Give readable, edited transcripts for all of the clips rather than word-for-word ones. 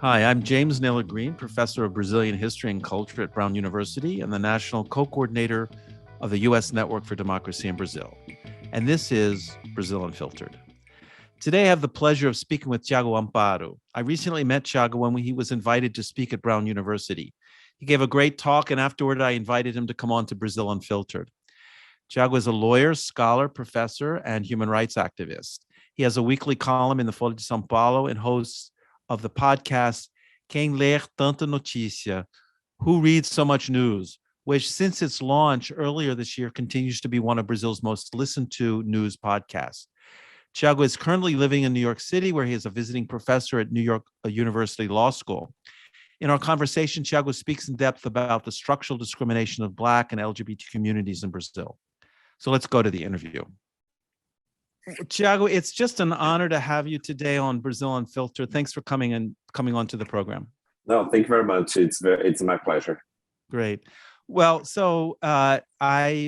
Hi, I'm James Naylor Green, professor of Brazilian history and culture at Brown University and the national co-coordinator of the U.S. Network for Democracy in Brazil. And this is Brazil Unfiltered. Today, I have the pleasure of speaking with Thiago Amparo. I recently met Thiago when he was invited to speak at Brown University. He gave a great talk, and afterward, I invited him to come on to Brazil Unfiltered. Thiago is a lawyer, scholar, professor, and human rights activist. He has a weekly column in the Folha de São Paulo and hosts of the podcast Quem, tanto, noticia, Who Reads So Much News, which since its launch earlier this year continues to be one of Brazil's most listened to news podcasts. Thiago is currently living in New York City, where he is a visiting professor at New York University Law School. In our conversation, Thiago speaks in depth about the structural discrimination of Black and LGBT communities in Brazil. So let's go to the interview. Thiago, it's just an honor to have you today on Brazil Unfiltered. Thanks for coming on to the program. No, thank you very much. It's my pleasure. Great. Well, so I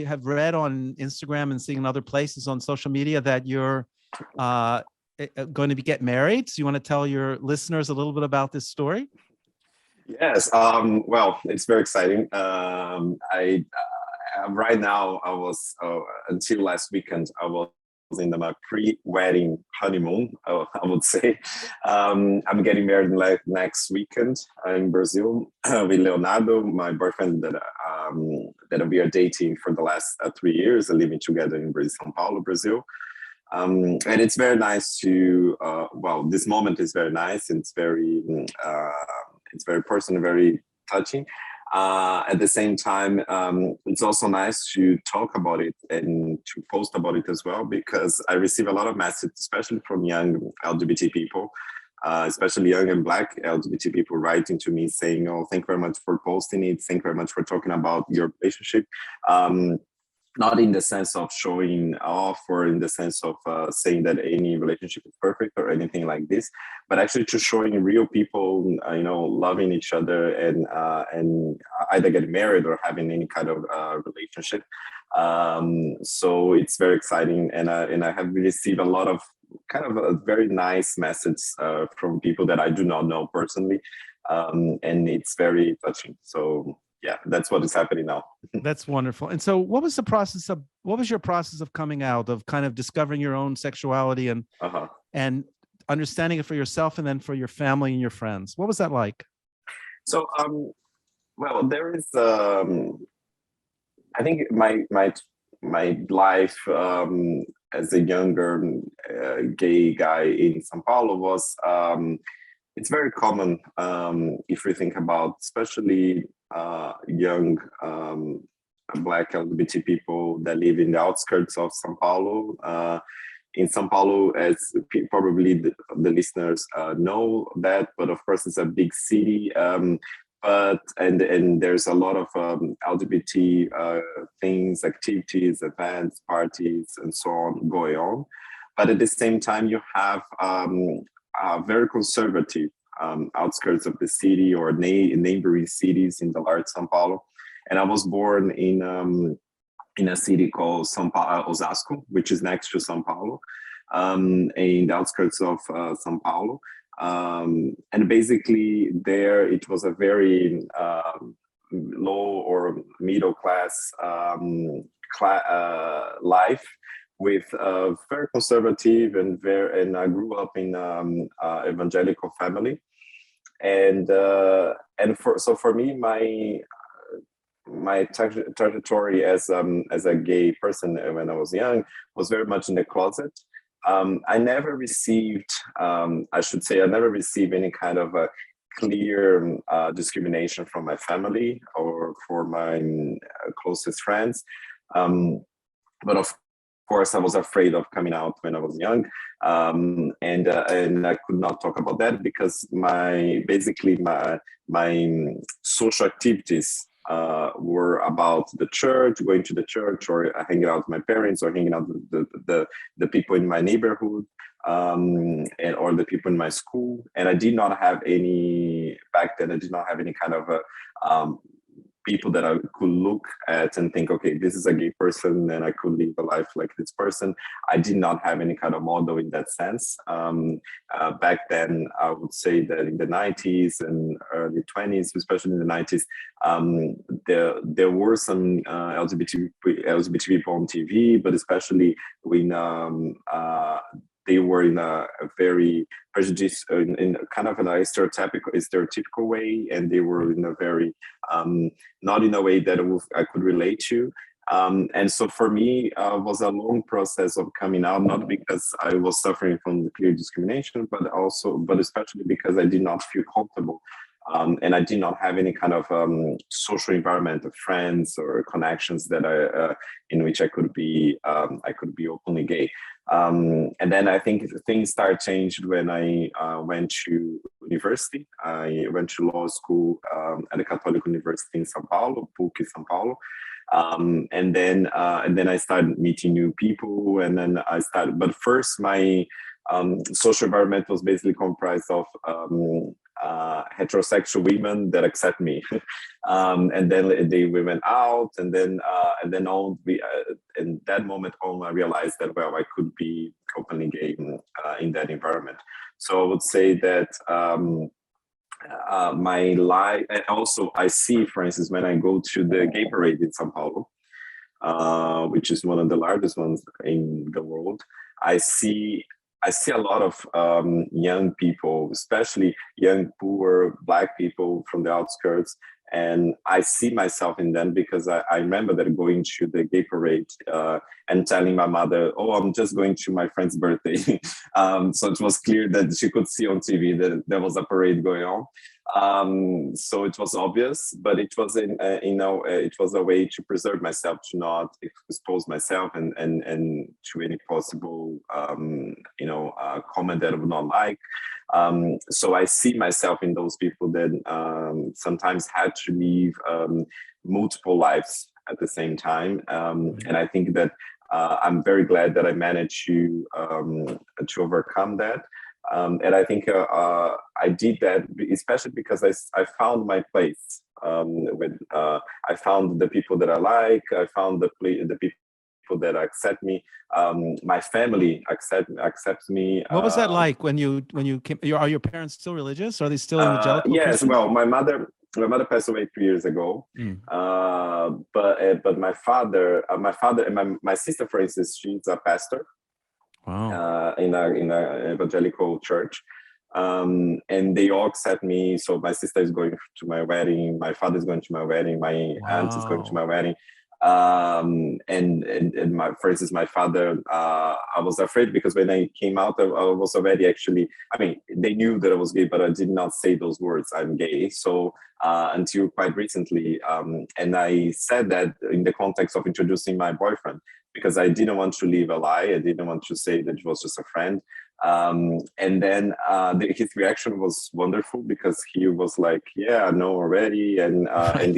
have read on Instagram and seeing in other places on social media that you're going to get married. So you want to tell your listeners a little bit about this story? Yes. Well, it's very exciting. Right now, I was until last weekend, I was in my pre-wedding honeymoon, I would say. I'm getting married next weekend in Brazil with Leonardo, my boyfriend that we are dating for the last 3 years, living together in São Paulo, Brazil. And it's very nice to, this moment is very nice. It's very personal, very touching. At the same time, it's also nice to talk about it and to post about it as well, because I receive a lot of messages, especially from young LGBT people, especially young and Black LGBT people writing to me saying, "Oh, thank you very much for posting it. Thank you very much for talking about your relationship." Not in the sense of showing off or in the sense of saying that any relationship is perfect or anything like this, but actually to showing real people, loving each other and either getting married or having any kind of relationship. So it's very exciting, and I have received a lot of kind of a very nice message from people that I do not know personally, and it's very touching. So yeah, that's what is happening now. That's wonderful. And so what was your process of coming out, of kind of discovering your own sexuality and understanding it for yourself and then for your family and your friends? What was that like? So, there is, I think my life as a younger gay guy in São Paulo was, it's very common if we think about, especially young Black LGBT people that live in the outskirts of São Paulo. In São Paulo, as probably the listeners know that, but of course it's a big city. But there's a lot of LGBT things, activities, events, parties, and so on going on. But at the same time, you have very conservative outskirts of the city or neighboring cities in the large São Paulo. And I was born in a city called Osasco, which is next to São Paulo, in the outskirts of São Paulo. And basically there it was a very low or middle class life, with very conservative and I grew up in evangelical family, and for me my trajectory as a gay person when I was young was very much in the closet. I never received any kind of a clear discrimination from my family or for my closest friends, but of course, I was afraid of coming out when I was young, and I could not talk about that because my social activities were about the church, going to the church, or hanging out with my parents, or hanging out with the people in my neighborhood, or the people in my school. And I did not have any back then. I did not have any kind of people that I could look at and think, okay, this is a gay person and I could live a life like this person. I did not have any kind of model in that sense. Back then, I would say that in the 90s and early 20s, especially in the 90s, there were some LGBT people on TV, but especially when they were in a very prejudice, in kind of a stereotypical way, and they were in a very not in a way that I could relate to. And so for me, it was a long process of coming out, not because I was suffering from clear discrimination, but especially because I did not feel comfortable. And I did not have any kind of social environment of friends or connections that in which I could be openly gay. And then I think things started changed when I went to university. I went to law school at the Catholic University in São Paulo, PUC São Paulo. And then I started meeting new people, and then but first my social environment was basically comprised of heterosexual women that accept me, and then we went out, and then in that moment on, I realized that I could be openly gay in that environment. So I would say that my life, and also I see, for instance, when I go to the gay parade in São Paulo, which is one of the largest ones in the world, I see a lot of young people, especially young, poor Black people from the outskirts. And I see myself in them because I remember that going to the gay parade and telling my mother, oh, I'm just going to my friend's birthday. So it was clear that she could see on TV that there was a parade going on. So it was obvious, but it was it was a way to preserve myself, to not expose myself and to any possible comment that I would not like. So I see myself in those people that sometimes had to live multiple lives at the same time, and I think that I'm very glad that I managed to overcome that. And I think I did that especially because I found my place. I found the people that I like. I found the people that accept me. My family accepts me. What was that like when you came? Are your parents still religious? Are they still evangelical? Yes. Christians? Well, my mother passed away 3 years ago. But my father and my sister, for instance, she's a pastor. Wow. In a evangelical church. And they all accept me. So my sister is going to my wedding. My father is going to my wedding. My aunt is going to my wedding. For instance, my father, I was afraid because when I came out, I was already actually, I mean, they knew that I was gay, but I did not say those words, I'm gay. So until quite recently, and I said that in the context of introducing my boyfriend, because I didn't want to live a lie. I didn't want to say that he was just a friend. And then his reaction was wonderful because he was like, "Yeah, I know already," and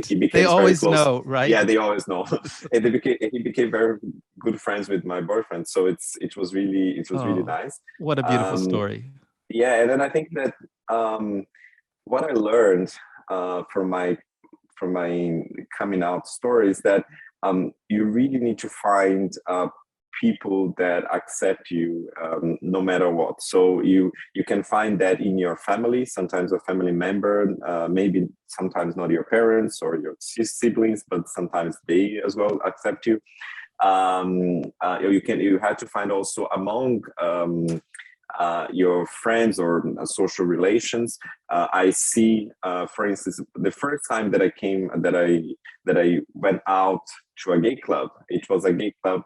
he became. They always very close. know, right? Yeah, they always know. And he became very good friends with my boyfriend. So it was really nice. What a beautiful story. Yeah, and then I think that what I learned from my coming out story is that you really need to find people that accept you no matter what. So you can find that in your family, sometimes a family member, maybe sometimes not your parents or your siblings, but sometimes they as well accept you. You have to find also among your friends or social relations. I see, for instance, the first time that I went out to a gay club, it was a gay club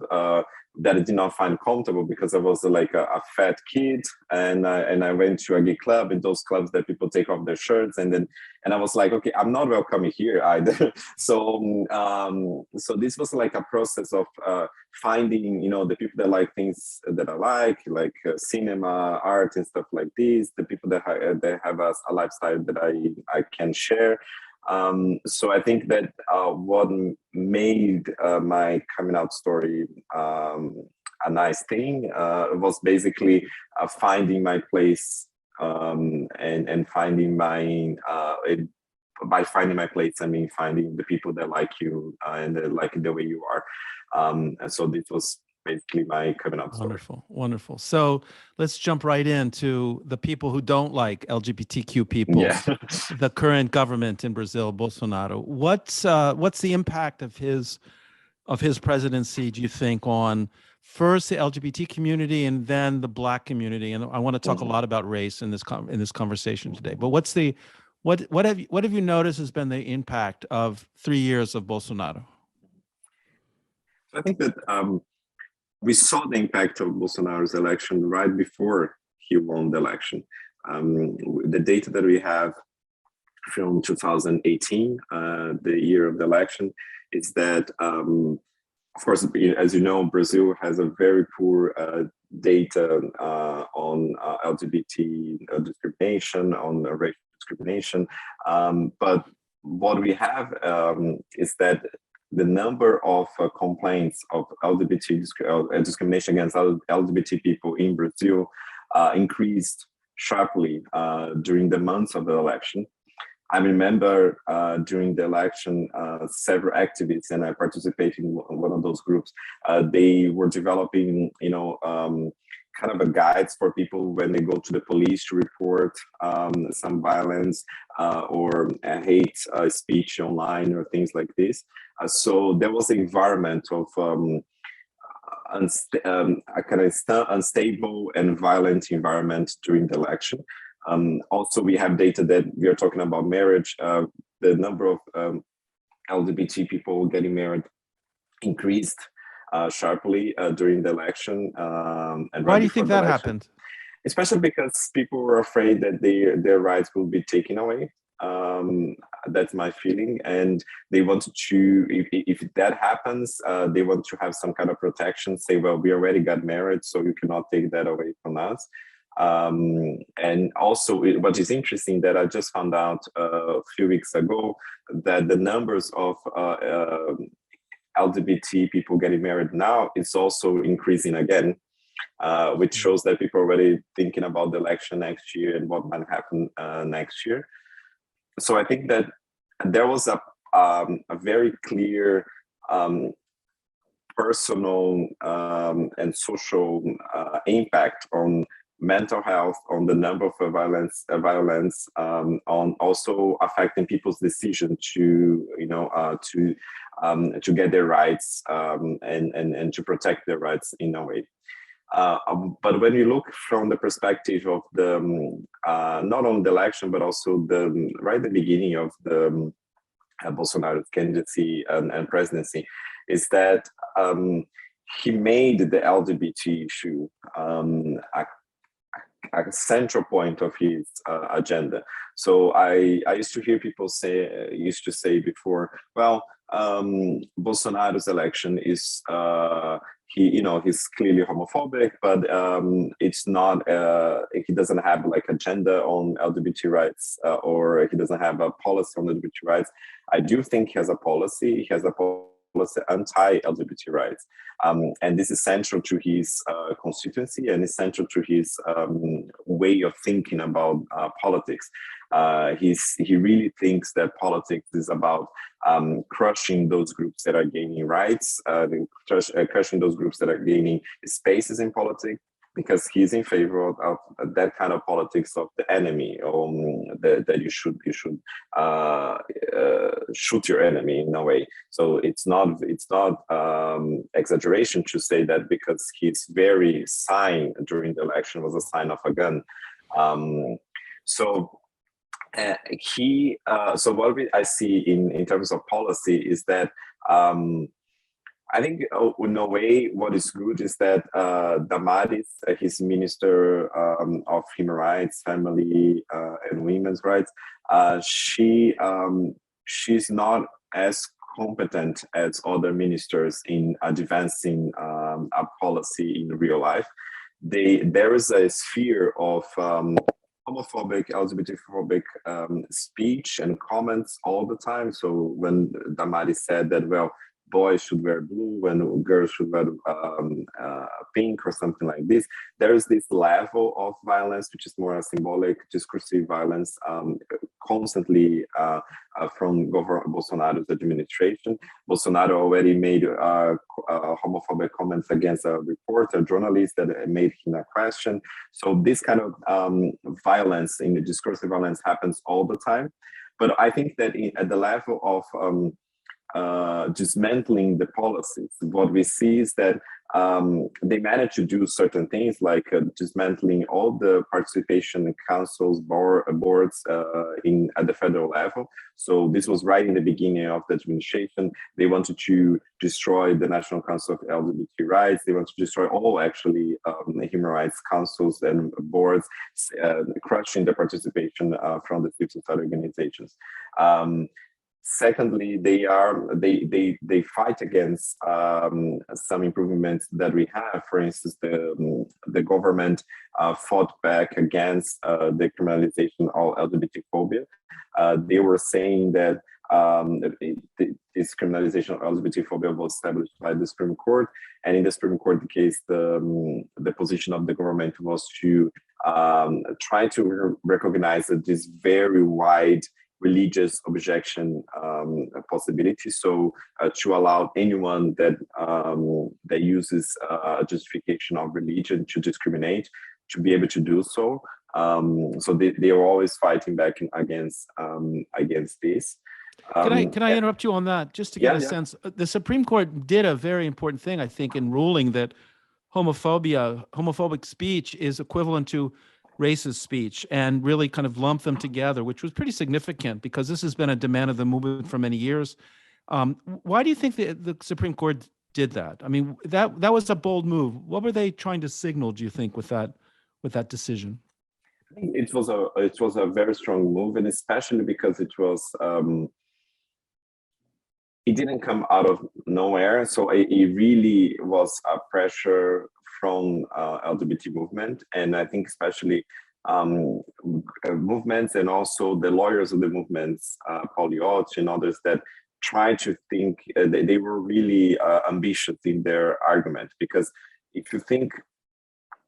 that I did not find comfortable because I was like a fat kid, and I went to a gay club, in those clubs that people take off their shirts, and I was like, okay, I'm not welcome here either. So this was like a process of finding, the people that like things that I like cinema, art, and stuff like this. The people that have a lifestyle that I can share. So I think that what made my coming out story a nice thing was basically finding my place and finding my by finding my place, I mean finding the people that like you and that like the way you are. And so this was basically my coming out story. Wonderful, wondersul. So let's jump right into the people who don't like LGBTQ people. Yeah. The current government in Brazil, Bolsonaro. What's the impact of his presidency, do you think, on first the LGBT community and then the Black community? And I want to talk a lot about race in this conversation today. But what have you noticed has been the impact of 3 years of Bolsonaro? I think that we saw the impact of Bolsonaro's election right before he won the election. The data that we have from 2018, the year of the election, is that, of course, as you know, Brazil has a very poor data on LGBT discrimination, on racial discrimination. But what we have is that the number of complaints of LGBT discrimination against LGBT people in Brazil increased sharply during the months of the election. I remember during the election, several activists, and I participated in one of those groups, they were developing, kind of a guides for people when they go to the police to report some violence or hate speech online or things like this. So there was an environment of unstable and violent environment during the election. Also, we have data that we are talking about marriage. The number of LGBT people getting married increased sharply during the election. And why do you think that happened? Especially because people were afraid that their rights will be taken away. That's my feeling, and they wanted to. If that happens, they want to have some kind of protection. Say, well, we already got married, so you cannot take that away from us. And also, what is interesting that I just found out a few weeks ago that the numbers of LGBT people getting married now is also increasing again, which shows that people are already thinking about the election next year and what might happen next year. So I think that there was a very clear personal and social impact on mental health, on the number of violence, on also affecting people's decision to get their rights and to protect their rights in a way. But when you look from the perspective of the not only the election but also the beginning of the Bolsonaro's candidacy and presidency, is that he made the LGBT issue a central point of his agenda. So I used to hear people say before, well, Bolsonaro's election is he's clearly homophobic, but it's not he doesn't have like agenda on LGBT rights or he doesn't have a policy on LGBT rights. I do think he has a policy. He has a policy anti-LGBT rights, and this is central to his constituency and is central to his way of thinking about politics. He really thinks that politics is about crushing those groups that are gaining rights, crushing those groups that are gaining spaces in politics, because he's in favor of that kind of politics of the enemy, that you should shoot your enemy in a way. So it's not exaggeration to say that because his very sign during the election was a sign of a gun. So what I see in terms of policy is that I think in a way what is good is that Damares, his minister of human rights, family and women's rights, she's not as competent as other ministers in advancing a policy in real life. There is a sphere of homophobic, LGBT-phobic speech and comments all the time. So when Damares said that, well, boys should wear blue and girls should wear pink or something like this. There is this level of violence, which is more a symbolic, discursive violence, constantly from Bolsonaro's administration. Bolsonaro already made homophobic comments against a reporter, a journalist, that made him a question. So this kind of violence, in the discursive violence, happens all the time. But I think that at the level of dismantling the policies, what we see is that they managed to do certain things like dismantling all the participation in councils, boards at the federal level. So this was right in the beginning of the administration. They wanted to destroy the National Council of LGBT Rights. They wanted to destroy all actually human rights councils and boards, crushing the participation from the civil society organizations. Secondly, they fight against some improvements that we have. For instance, the government fought back against the criminalization of LGBT-Phobia. They were saying that this criminalization of LGBT-Phobia was established by the Supreme Court, and in the Supreme Court case, the position of the government was to try to recognize that this very wide religious objection possibility. So to allow anyone that uses a justification of religion to discriminate, to be able to do so. So they are always fighting back against this. Can I interrupt you on that, just to get a sense? The Supreme Court did a very important thing, I think, in ruling that homophobic speech is equivalent to racist speech, and really kind of lump them together, which was pretty significant because this has been a demand of the movement for many years. Why do you think the Supreme Court did that? I mean, that was a bold move. What were they trying to signal, do you think, with that decision? I think it was a very strong move, and especially because it didn't come out of nowhere. So it really was a pressure from LGBT movement, and I think especially movements and also the lawyers of the movements, Paul Yott and others, that tried to think, they were really ambitious in their argument. Because if you think,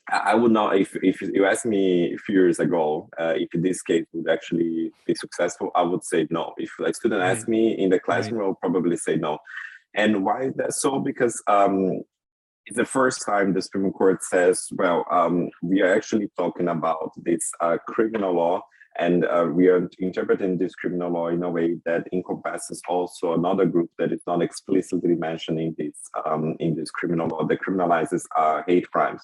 I would not, if you asked me a few years ago if this case would actually be successful, I would say no. If a student asked me in the classroom, I would probably say no. And why is that so? Because it's the first time the Supreme Court says, well, we are actually talking about this criminal law, and we are interpreting this criminal law in a way that encompasses also another group that is not explicitly mentioned in this criminal law that criminalizes hate crimes.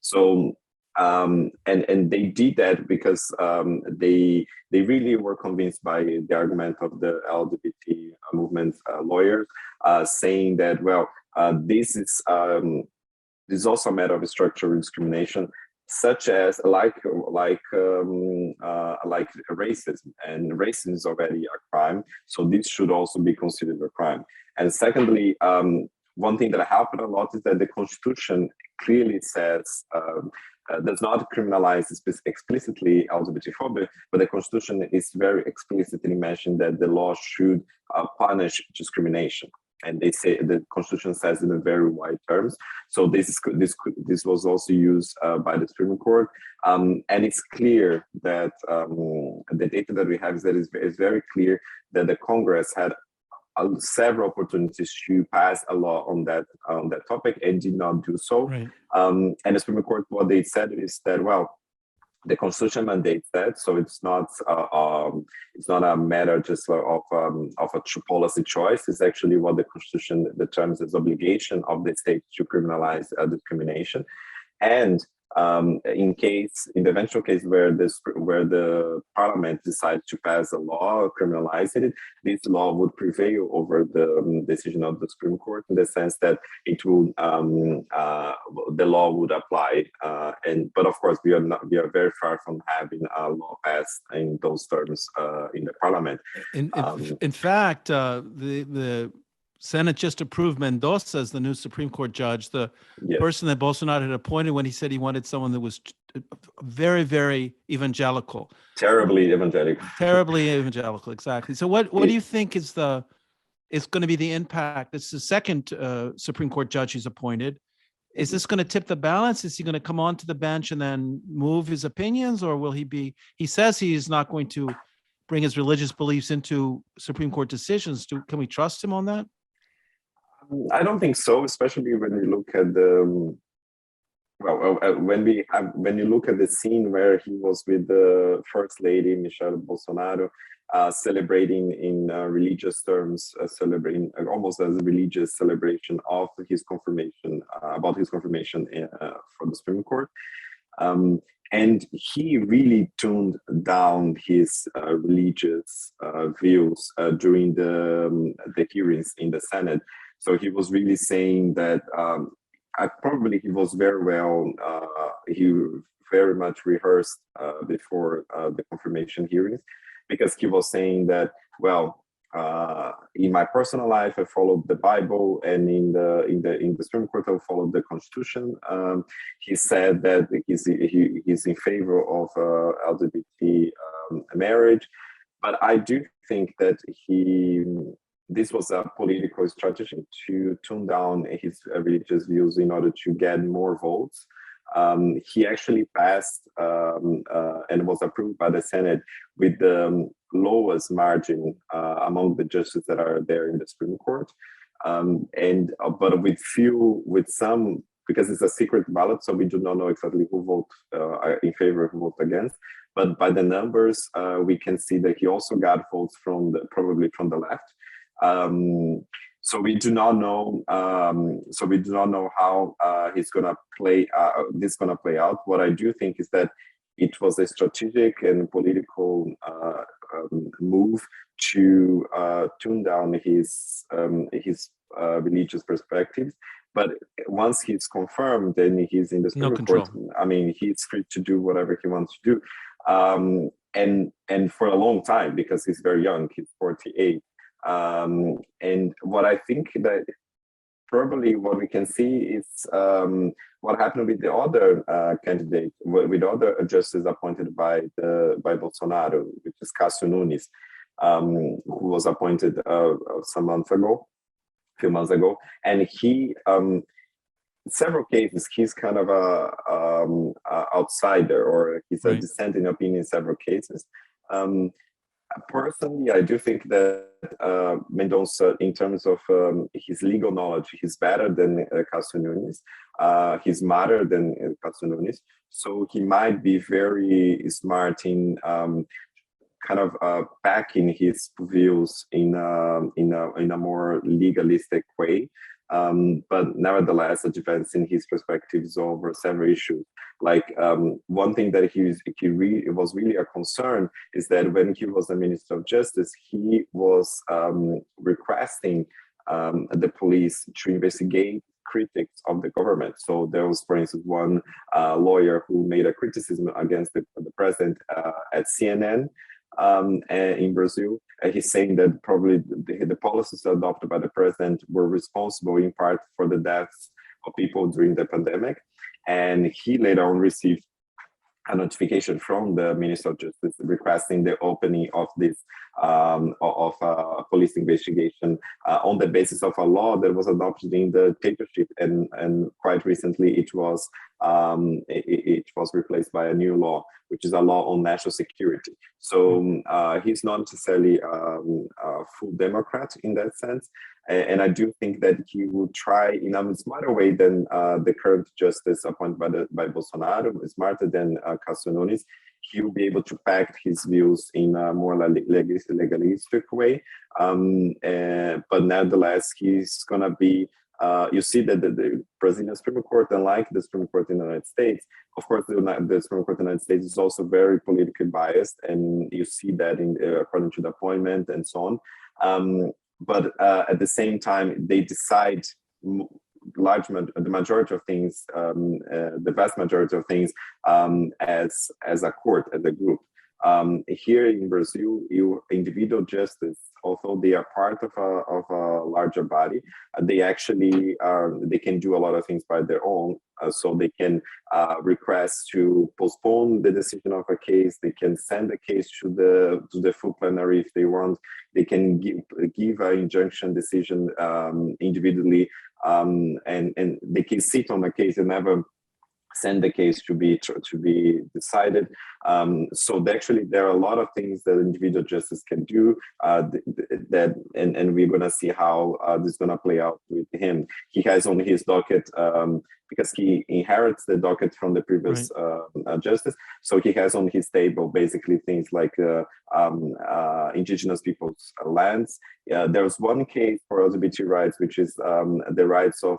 So and they did that because they really were convinced by the argument of the LGBT movement lawyers, saying that, well, this is also a matter of structural discrimination, such as like racism, and racism is already a crime, so this should also be considered a crime. And secondly, one thing that happened a lot is that the Constitution clearly says, does not criminalize explicitly LGBT-phobia, but the Constitution is very explicitly mentioned that the law should punish discrimination. And they say the Constitution says in a very wide terms. So this was also used by the Supreme Court, and it's clear that the data that we have is that it's very clear that the Congress had several opportunities to pass a law on that topic and did not do so. Right. And the Supreme Court, what they said is that, well, the Constitution mandates that, so it's not a matter just of a true policy choice. It's actually what the Constitution determines as obligation of the state to criminalize discrimination. And in the eventual case where the Parliament decides to pass a law criminalizing it, this law would prevail over the decision of the Supreme Court, in the sense that it will the law would apply. But of course, we are very far from having a law passed in those terms in the Parliament. In fact, the Senate just approved Mendoza as the new Supreme Court judge, the person that Bolsonaro had appointed when he said he wanted someone that was very, very evangelical. Terribly evangelical. Terribly evangelical, exactly. So what do you think is the is going to be the impact? It's the second Supreme Court judge he's appointed. Is this going to tip the balance? Is he going to come onto the bench and then move his opinions, or will he be? He says he's not going to bring his religious beliefs into Supreme Court decisions. Can we trust him on that? I don't think so, especially when you look at the when you look at the scene where he was with the First Lady Michelle Bolsonaro, celebrating in religious terms, celebrating almost as a religious celebration of his confirmation, about his confirmation for the Supreme Court. And he really tuned down his religious views during the hearings in the Senate. So he was really saying that he was very well, he very much rehearsed before the confirmation hearings, because he was saying that, well, in my personal life, I followed the Bible, and in the Supreme Court, I followed the Constitution. He said that he's in favor of LGBT marriage, but I do think that this was a political strategy to tone down his religious views in order to get more votes. He actually passed and was approved by the Senate with the lowest margin among the judges that are there in the Supreme Court, but with some, because it's a secret ballot, so we do not know exactly who voted in favor, who voted against. But by the numbers, we can see that he also got votes probably from the left. So we do not know. How this gonna play out. What I do think is that it was a strategic and political move to tune down his religious perspectives. But once he's confirmed, then he's in the Supreme Court. I mean, he's free to do whatever he wants to do, and for a long time, because he's very young. He's 48. And what I think that probably what we can see is what happened with the other candidate, with other justices appointed by Bolsonaro, which is Cássio Nunes, who was appointed a few months ago, and he, several cases, he's kind of a outsider, or he's a dissenting opinion in several cases. Personally, I do think that Mendonça, in terms of his legal knowledge, he's better than Cássio Nunes. He's smarter than Cássio Nunes, so he might be very smart in kind of backing his views in a more legalistic way. But nevertheless, advancing his perspectives over several issues. Like one thing that it was really a concern is that when he was the Minister of Justice, he was requesting the police to investigate critics of the government. So there was, for instance, one lawyer who made a criticism against the president at CNN. In Brazil, he's saying that probably the policies adopted by the president were responsible in part for the deaths of people during the pandemic. And he later on received a notification from the Minister of Justice requesting the opening of this police investigation on the basis of a law that was adopted in the dictatorship, and quite recently it was replaced by a new law, which is a law on national security. So he's not necessarily a full Democrat in that sense. And I do think that he will try in a smarter way than the current justice appointed by Bolsonaro, smarter than Cássio Nunes. He will be able to pack his views in a more legalistic way. But nevertheless, he's going to be, you see that the Brazilian Supreme Court, unlike the Supreme Court in the United States, of course, the Supreme Court in the United States is also very politically biased, and you see that according to the appointment and so on. But at the same time, they decide the majority of things, the vast majority of things, as a court, as a group. Here in Brazil, individual justice, although they are part of a larger body, they actually they can do a lot of things by their own. So they can request to postpone the decision of a case. They can send the case to the full plenary if they want. They can give an injunction decision individually, and they can sit on a case and never send the case to be decided. So actually, there are a lot of things that individual justice can do. That and we're gonna see how this is gonna play out with him. He has on his docket because he inherits the docket from the previous justice. So he has on his table basically things like indigenous people's lands. There was one case for LGBT rights, which is the rights of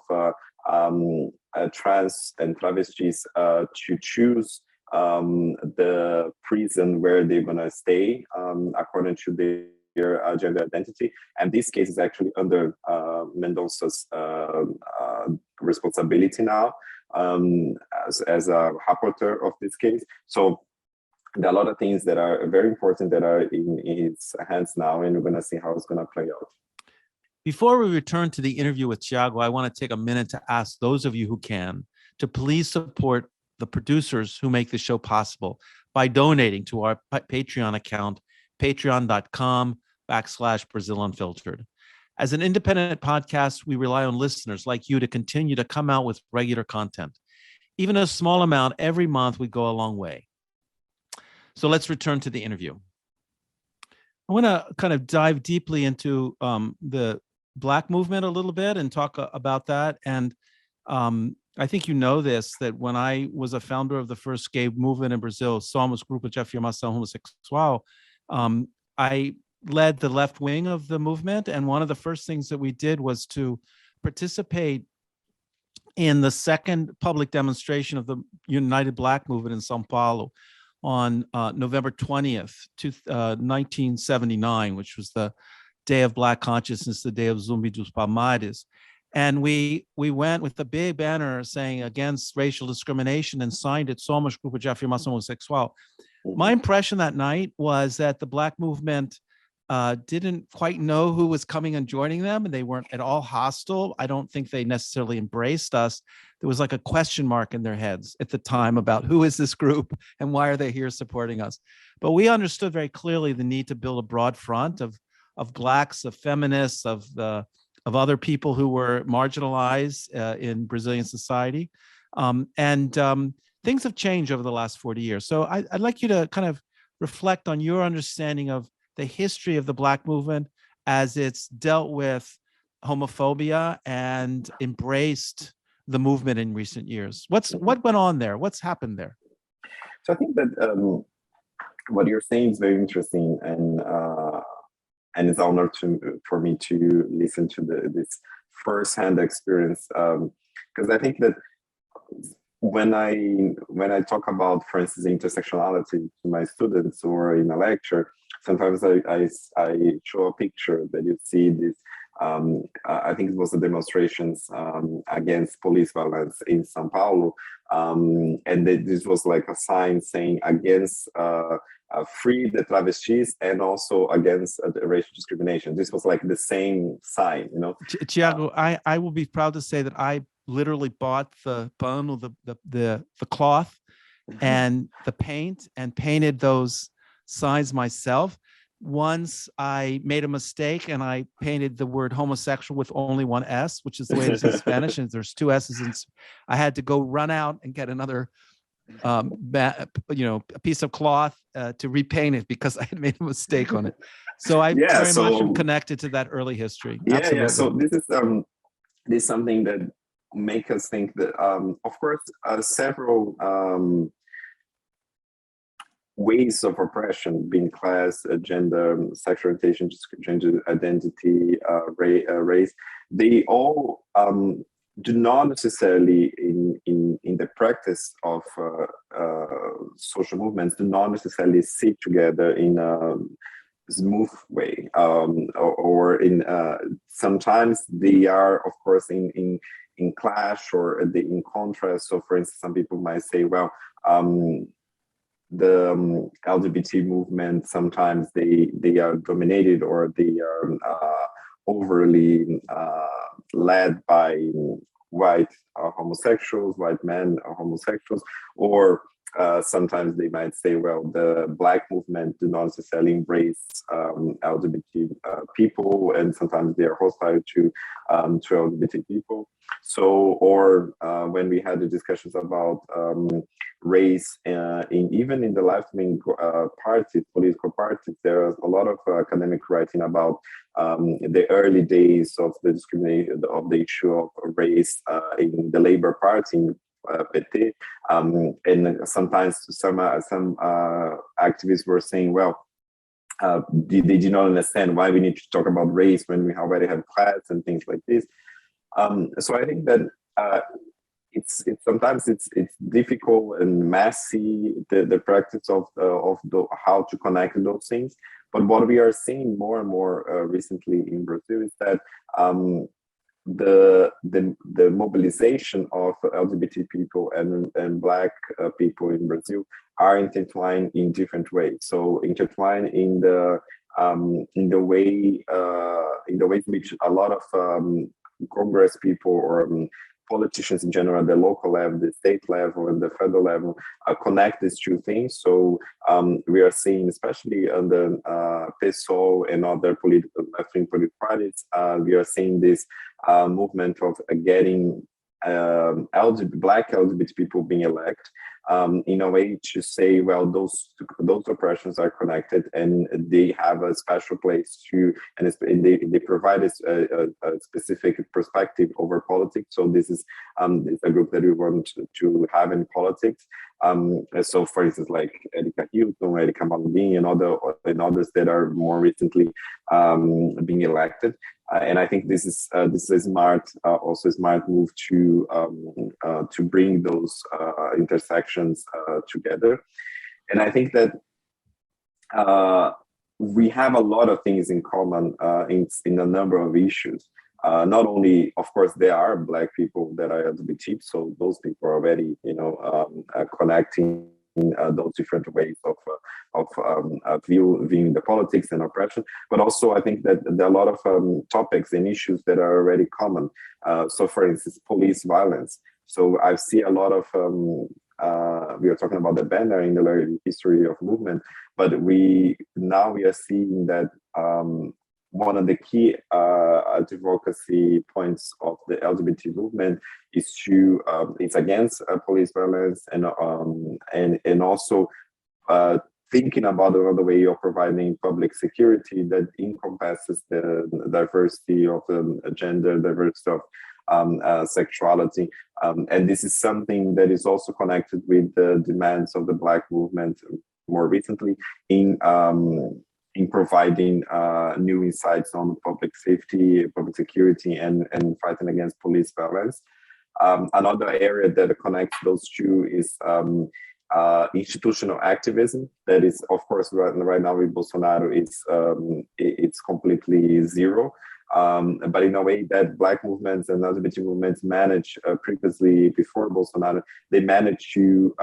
trans and travestis to choose the prison where they're gonna stay according to their gender identity. And this case is actually under Mendonça's responsibility now as a rapporteur of this case. So there are a lot of things that are very important that are in his hands now, and we're gonna see how it's gonna play out. Before we return to the interview with Thiago, I want to take a minute to ask those of you who can to please support the producers who make the show possible by donating to our Patreon account, patreon.com/Brazil Unfiltered. As an independent podcast, we rely on listeners like you to continue to come out with regular content. Even a small amount every month would go a long way. So let's return to the interview. I want to kind of dive deeply into the Black movement a little bit and talk about that. And I think you know this, that when I was a founder of the first gay movement in Brazil, Somos Grupo de Afirmação Homossexual, I led the left wing of the movement. And one of the first things that we did was to participate in the second public demonstration of the United Black Movement in São Paulo on November 20th, 1979, which was the Day of Black Consciousness, the Day of Zumbi dos Palmares. And we went with the big banner saying against racial discrimination and signed it, Somos Grupo de Afirmação Homossexual. My impression that night was that the Black movement didn't quite know who was coming and joining them, and they weren't at all hostile. I don't think they necessarily embraced us. There was like a question mark in their heads at the time about who is this group and why are they here supporting us? But we understood very clearly the need to build a broad front of Blacks, of feminists, of other people who were marginalized in Brazilian society. Things have changed over the last 40 years. So I'd like you to kind of reflect on your understanding of the history of the Black movement as it's dealt with homophobia and embraced the movement in recent years. What went on there? What's happened there? So I think that what you're saying is very interesting, and it's an honor for me to listen to this first-hand experience, because I think that when I talk about, for instance, intersectionality to my students or in a lecture, sometimes I show a picture that you see this. I think it was the demonstrations against police violence in São Paulo, and this was like a sign saying against free the travestis and also against racial discrimination. This was like the same sign, you know. Thiago, I will be proud to say that I literally bought the pano, the cloth, and the paint, and painted those signs myself. Once I made a mistake and I painted the word homosexual with only one S, which is the way it is in Spanish, and there's two S's. And I had to go run out and get another, a piece of cloth to repaint it because I had made a mistake on it. So I very much connected to that early history. Yeah. So this is something that make us think that, of course, several ways of oppression, being class, gender, sexual orientation, gender identity, race, they all do not necessarily in the practice of social movements do not necessarily sit together in a smooth way, or in sometimes they are, of course, in clash or in contrast. So, for instance, some people might say, well, the LGBT movement, sometimes they are dominated or they are overly led by white homosexuals, white men homosexuals, or sometimes they might say, well, the Black movement do not necessarily embrace LGBT people, and sometimes they are hostile to LGBT people. So, or when we had the discussions about race, even in the left-wing parties, political parties, there's a lot of academic writing about the early days of the discrimination of the issue of race in the Labour Party, PT, and sometimes some activists were saying, well, they did not understand why we need to talk about race when we already have class and things like this. So I think that it's sometimes it's difficult and messy, the practice of how to connect those things. But what we are seeing more and more recently in Brazil is that the mobilization of LGBT people and Black people in Brazil are intertwined in different ways. So intertwined in the way in which a lot of Congress people or politicians in general, the local level, the state level, and the federal level, connect these two things. So we are seeing, especially under PSOL and other left-wing political parties, we are seeing this movement of getting Black LGBT people being elected in a way to say, well, those oppressions are connected and they have a special place to, and they provide a specific perspective over politics. So this is a group that we want to have in politics. So, for instance, like Erika Hilton, Erika Maludin, and others that are more recently being elected. And I think this is a smart move to bring those intersections together. And I think that we have a lot of things in common in a number of issues. Not only, of course, there are Black people that are LGBT, so those people are already, connecting those different ways of viewing the politics and oppression. But also, I think that there are a lot of topics and issues that are already common. So, for instance, police violence. So I see a lot of we are talking about the banner in the early history of movement, but we are seeing that one of the key advocacy points of the LGBT movement is it's against police violence and also thinking about another way of providing public security that encompasses the diversity of gender, diversity of sexuality, and this is something that is also connected with the demands of the Black movement more recently in providing new insights on public safety, public security, and fighting against police violence. Another area that connects those two is institutional activism. That is, of course, right now with Bolsonaro, it's completely zero. But in a way that Black movements and LGBT movements managed previously before Bolsonaro, they managed to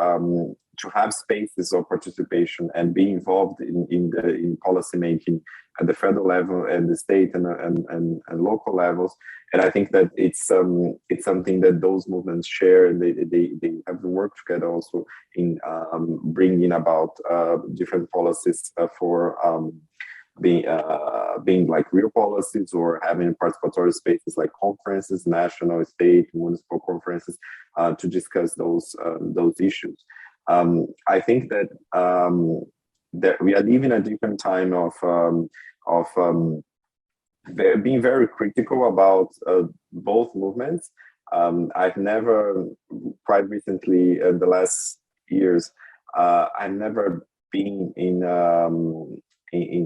have spaces of participation and be involved in policy making at the federal level and the state and local levels. And I think that it's something that those movements share, and they have to work together also in bringing about different policies for being like real policies, or having participatory spaces like conferences, national, state, municipal conferences to discuss those issues. I think that that we are living a different time of being very critical about both movements. I've never, quite recently, in the last years, I've never been in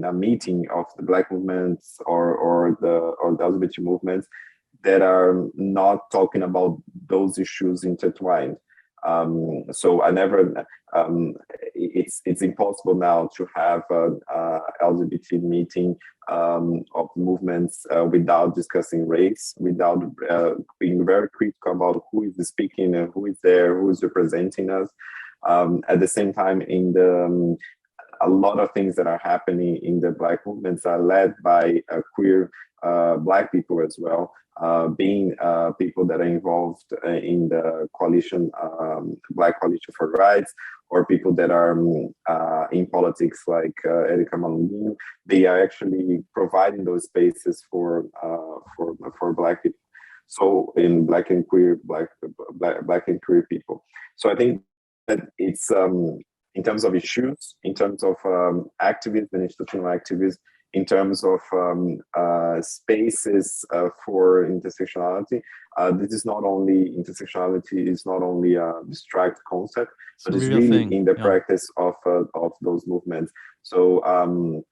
a meeting of the Black movements or the LGBT movements that are not talking about those issues intertwined. So I never. It's impossible now to have a LGBT meeting of movements without discussing race, without being very critical about who is speaking and who is there, who is representing us. At the same time, in the a lot of things that are happening in the Black movements are led by queer Black people as well, being people that are involved in the coalition, Black Coalition for Rights, or people that are in politics like Erika Malundin. They are actually providing those spaces for Black people. So in Black and queer people. So I think that it's in terms of issues, in terms of activism and institutional activism, in terms of spaces for intersectionality. This is not only intersectionality is not only a abstract concept, but it's really thing. In the practice of those movements. So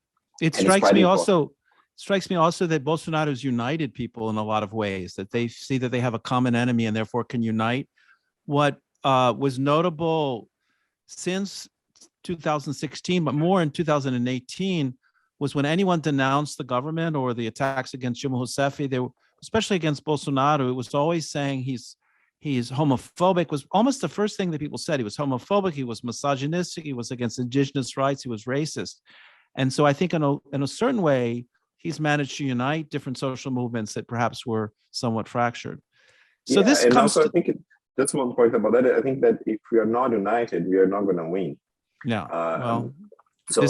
it strikes me also. Strikes me also that Bolsonaro has united people in a lot of ways, that they see that they have a common enemy and therefore can unite. What was notable since 2016, but more in 2018, was when anyone denounced the government or the attacks against Dilma Rousseff, they were, especially against Bolsonaro, it was always saying he's homophobic. Was almost the first thing that people said. He was homophobic, he was misogynistic, he was against indigenous rights, he was racist. And so I think in a certain way, he's managed to unite different social movements that perhaps were somewhat fractured. So this and comes also, I think that's one point about that. I think that if we are not united, we are not going to win. Yeah. Well, so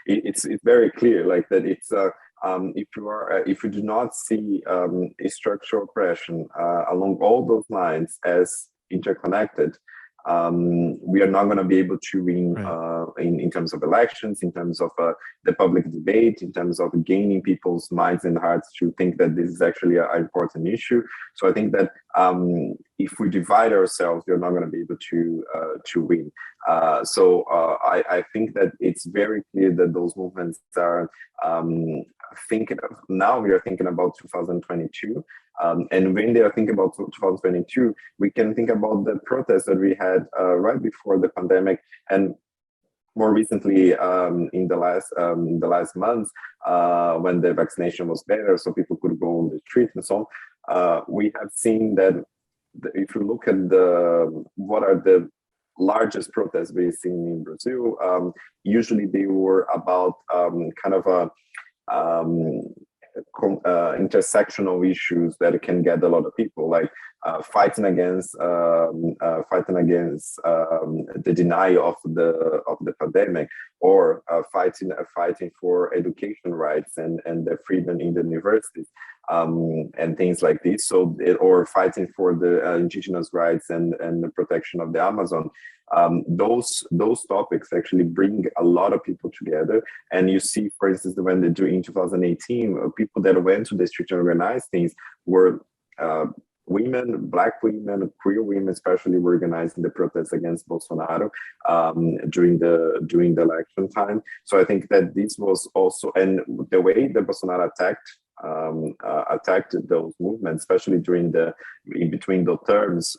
it's very clear, like that. It's if you do not see a structural oppression along all those lines as interconnected, we are not going to be able to win in terms of elections, in terms of the public debate, in terms of gaining people's minds and hearts to think that this is actually an important issue. So I think that if we divide ourselves, we're not going to be able to win. So I think that it's very clear that those movements are thinking of, now we are thinking about 2022. And when they are thinking about 2022, we can think about the protests that we had right before the pandemic, and more recently in the last months when the vaccination was better, so people could go on the street and so on. We have seen that if you look at what are the largest protests we've seen in Brazil, usually they were about kind of a intersectional issues that can get a lot of people, like fighting against the denial of the pandemic, or fighting for education rights and the freedom in the universities, and things like this. So, or fighting for the indigenous rights and the protection of the Amazon. Those topics actually bring a lot of people together. And you see, for instance, when they do in 2018, people that went to the street and organized things were women, Black women, queer women, especially, were organizing the protests against Bolsonaro during the election time. So I think that this was also, and the way that Bolsonaro attacked those movements, especially in between the terms,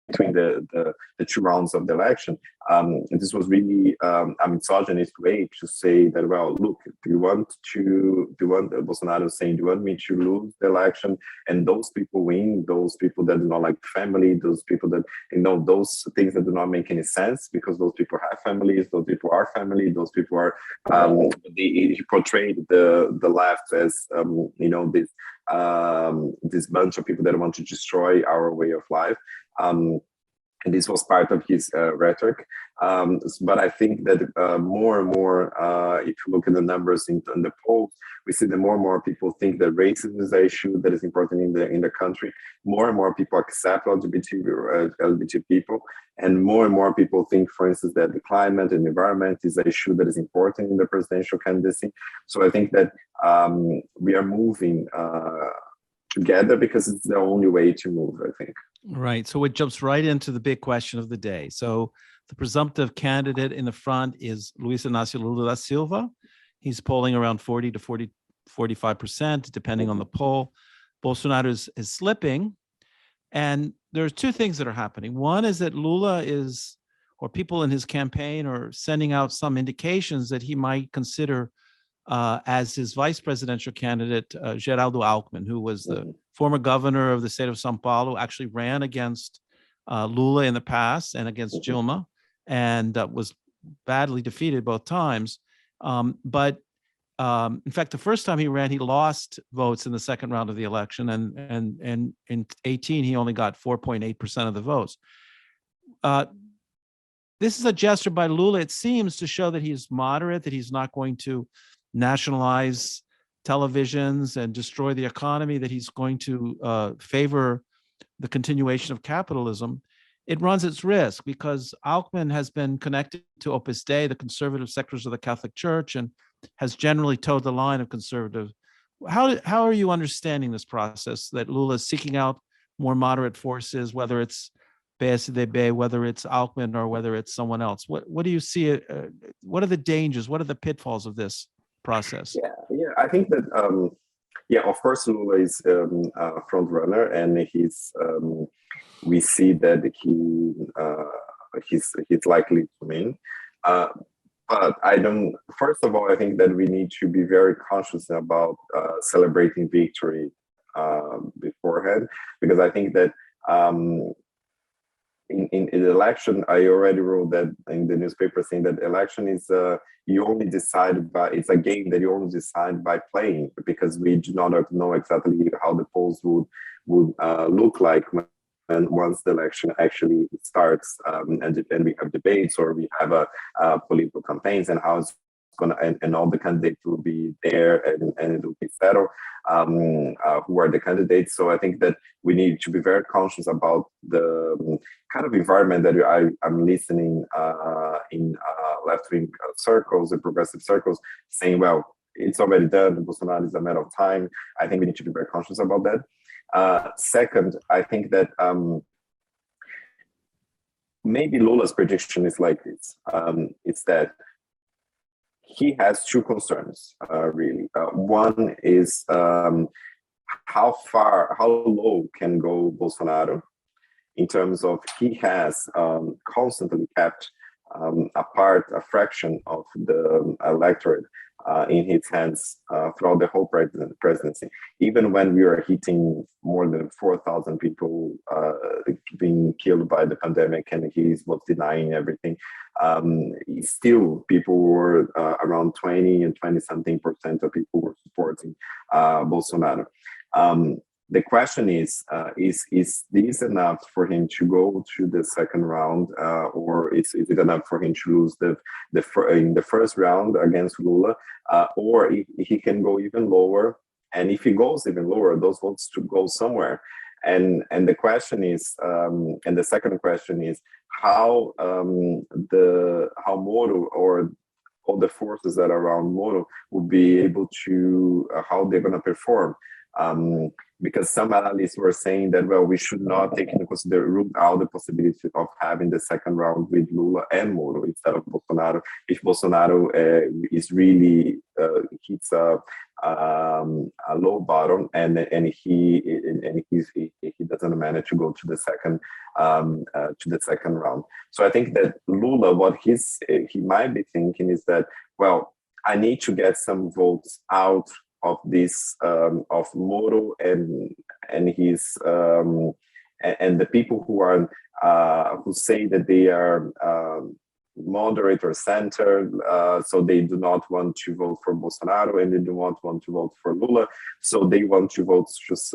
between the two rounds of the election. And this was really a misogynist way to say that, well, look, do you want Bolsonaro saying, do you want me to lose the election and those people win, those people that do not like family, those people that, those things that do not make any sense, because those people have families, those people are family, those people are, he portrayed the left as, this bunch of people that want to destroy our way of life. And this was part of his rhetoric. But I think that more and more, if you look at the numbers in the polls, we see that more and more people think that racism is an issue that is important in the country. More and more people accept LGBT people, and more people think, for instance, that the climate and environment is an issue that is important in the presidential candidacy. So I think that we are moving together because it's the only way to move, I think. Right. So it jumps right into the big question of the day. So the presumptive candidate in the front is Luiz Inácio Lula da Silva. He's polling around 40 to 45%, depending on the poll. Bolsonaro is slipping. And there's two things that are happening. One is that Lula or people in his campaign are sending out some indications that he might consider as his vice presidential candidate, Geraldo Alckmin, who was the former governor of the state of São Paulo, actually ran against Lula in the past and against Dilma, and was badly defeated both times. But in fact, the first time he ran, he lost votes in the second round of the election, and in 18 he only got 4.8% of the votes. This is a gesture by Lula, it seems, to show that he's moderate, that he's not going to nationalize televisions and destroy the economy, that he's going to favor the continuation of capitalism. It runs its risk because Alckmin has been connected to Opus Dei, the conservative sectors of the Catholic Church, and has generally towed the line of conservative. How are you understanding this process that Lula is seeking out more moderate forces, whether it's PSDB, whether it's Alckmin, or whether it's someone else? What do you see? What are the dangers? What are the pitfalls of this process? Yeah, I think that of course Lula is a front runner, and we see that he's likely to win. But I don't. First of all, I think that we need to be very conscious about celebrating victory beforehand, because I think that in the election, I already wrote that in the newspaper, saying that election is you only decide by, it's a game that you only decide by playing, because we do not know exactly how the polls would look like when once the election actually starts, and we have debates, or we have political campaigns, and how it's gonna, and all the candidates will be there, and it will be settled who are the candidates. So I think that we need to be very conscious about the kind of environment that I'm listening in left-wing circles and progressive circles, saying, well, it's already done, Bolsonaro is a matter of time. I think we need to be very conscious about that. Second, I think that maybe Lula's prediction is like this. It's that he has two concerns, really. One is how low can go Bolsonaro, in terms of he has constantly kept a fraction of the electorate in his hands throughout the whole presidency. Even when we are hitting more than 4,000 people being killed by the pandemic, and he was denying everything, still people were around 20 and 20-something% of people were supporting Bolsonaro. The question is this enough for him to go to the second round, or is it enough for him to lose in the first round against Lula, or he can go even lower? And if he goes even lower, those votes to go somewhere. And the question is, and the second question is how Moro, or all the forces that are around Moro, will be able to how they're going to perform. Because some analysts were saying that, well, we should not take into consideration, rule out the possibility of having the second round with Lula and Moro instead of Bolsonaro. If Bolsonaro is really hits a low bottom, and he doesn't manage to go to the second round. So I think that Lula, what he might be thinking is that, well, I need to get some votes out of this of Moro and his and the people who are who say that they are moderate or center, so they do not want to vote for Bolsonaro, and they do not want to vote for Lula, so they want to vote just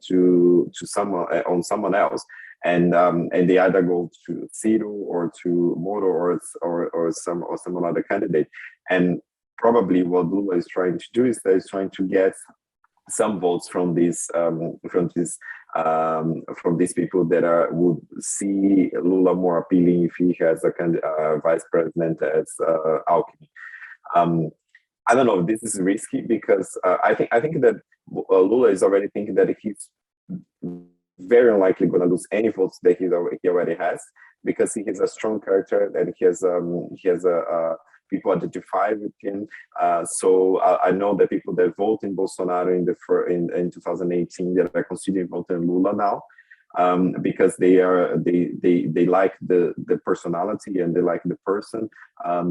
to someone on someone else, and they either go to Ciro or to Moro or some other candidate. And probably what Lula is trying to do is that he's trying to get some votes from these people that would see Lula more appealing if he has a vice president as Alckmin. I don't know. This is risky because I think that Lula is already thinking that he's very unlikely going to lose any votes that he already has, because he has a strong character and he has people identify with him. So I know that people that vote in Bolsonaro in 2018 that are considering voting Lula now, because they like the personality and they like the person of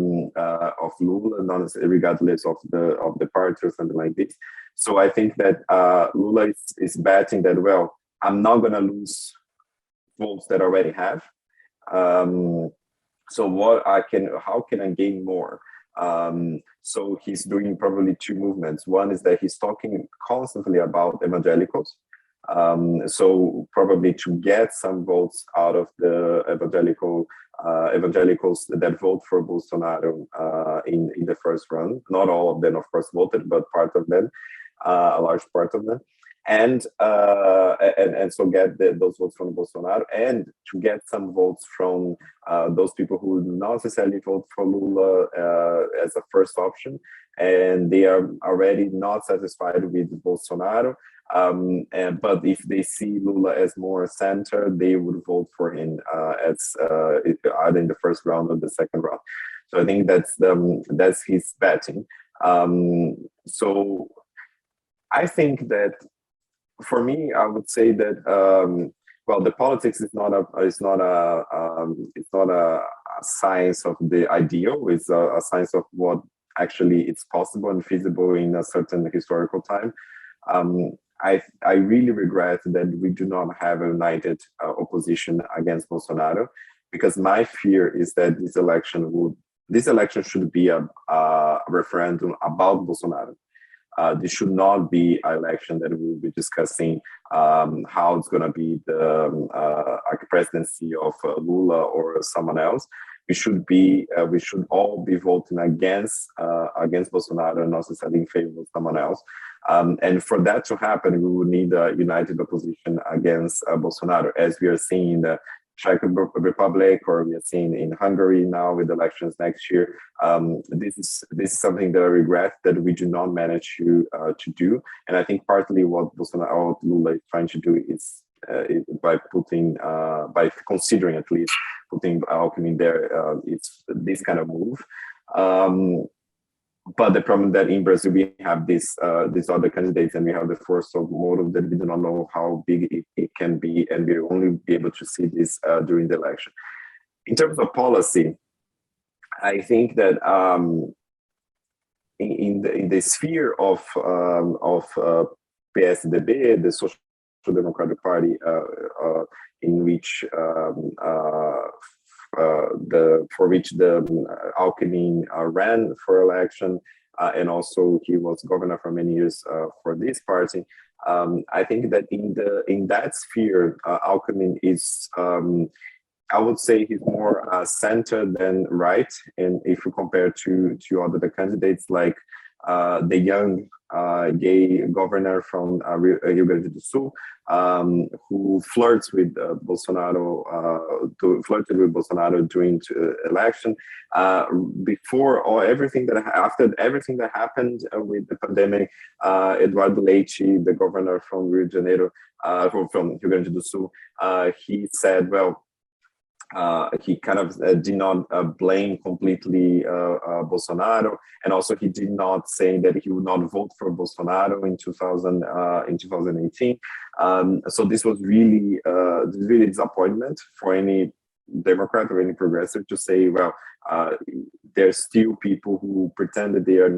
Lula, regardless of the party or something like this. So I think that Lula is betting that, well, I'm not gonna lose votes that I already have. So how can I gain more? So he's doing probably two movements. One is that he's talking constantly about evangelicals. So probably to get some votes out of the evangelicals that vote for Bolsonaro in the first round. Not all of them, of course, voted, but part of them, a large part of them. And so get those votes from Bolsonaro, and to get some votes from those people who not necessarily vote for Lula as a first option, and they are already not satisfied with Bolsonaro. But if they see Lula as more center, they would vote for him as either in the first round or the second round. So I think that's his betting. So I think that, for me, I would say that the politics is not a science of the ideal. It's a science of what actually it's possible and feasible in a certain historical time. I really regret that we do not have a united opposition against Bolsonaro, because my fear is that this election should be a referendum about Bolsonaro. This should not be an election that we will be discussing how it's going to be the presidency of Lula or someone else. We should all be voting against Bolsonaro and not necessarily in favor of someone else. And for that to happen, we would need a united opposition against Bolsonaro, as we are seeing in the Czech Republic, or we are seeing in Hungary now with elections next year. This is something that I regret that we do not manage to do. And I think partly what Lula is trying to do is by considering at least putting Alckmin there. It's this kind of move. But the problem that in Brazil we have these other candidates, and we have the force of motive that we do not know how big it can be, and we'll only be able to see this during the election. In terms of policy, I think that in the sphere of PSDB, the Social Democratic Party, in which Alckmin ran for election, and also he was governor for many years for this party. I think that in that sphere, Alckmin is, I would say, he's more center than right. And if you compare to other candidates, like the young gay governor from Rio Grande do Sul, who flirts with Bolsonaro, flirted with Bolsonaro during election, after everything that happened with the pandemic. Eduardo Leite, the governor from Rio de Janeiro, from Rio Grande do Sul, he said, well, he kind of did not blame completely Bolsonaro, and also he did not say that he would not vote for Bolsonaro in 2018. So this was really disappointment for any Democrat or any progressive to say, well, there's still people who pretend that they are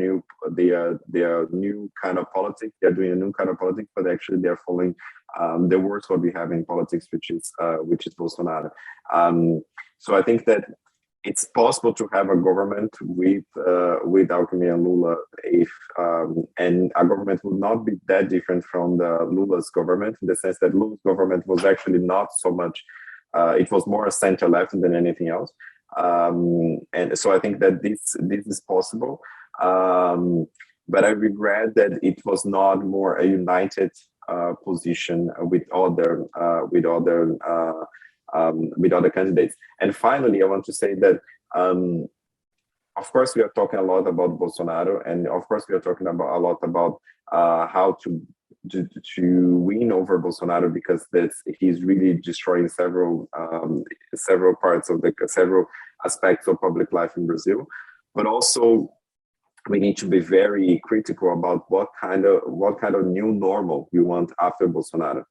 new kind of politics. They're doing a new kind of politics, but actually they're following the worst what we have in politics, which is Bolsonaro. So I think that it's possible to have a government with Alckmin and Lula, and a government would not be that different from the Lula's government, in the sense that Lula's government was actually not so much. It was more center left than anything else. And so I think that this is possible, but I regret that it was not more a united position with other candidates. And finally, I want to say that of course we are talking a lot about Bolsonaro, and of course we are talking a lot about how to win over Bolsonaro, because he's really destroying several parts of several aspects of public life in Brazil. But also we need to be very critical about what kind of new normal we want after Bolsonaro.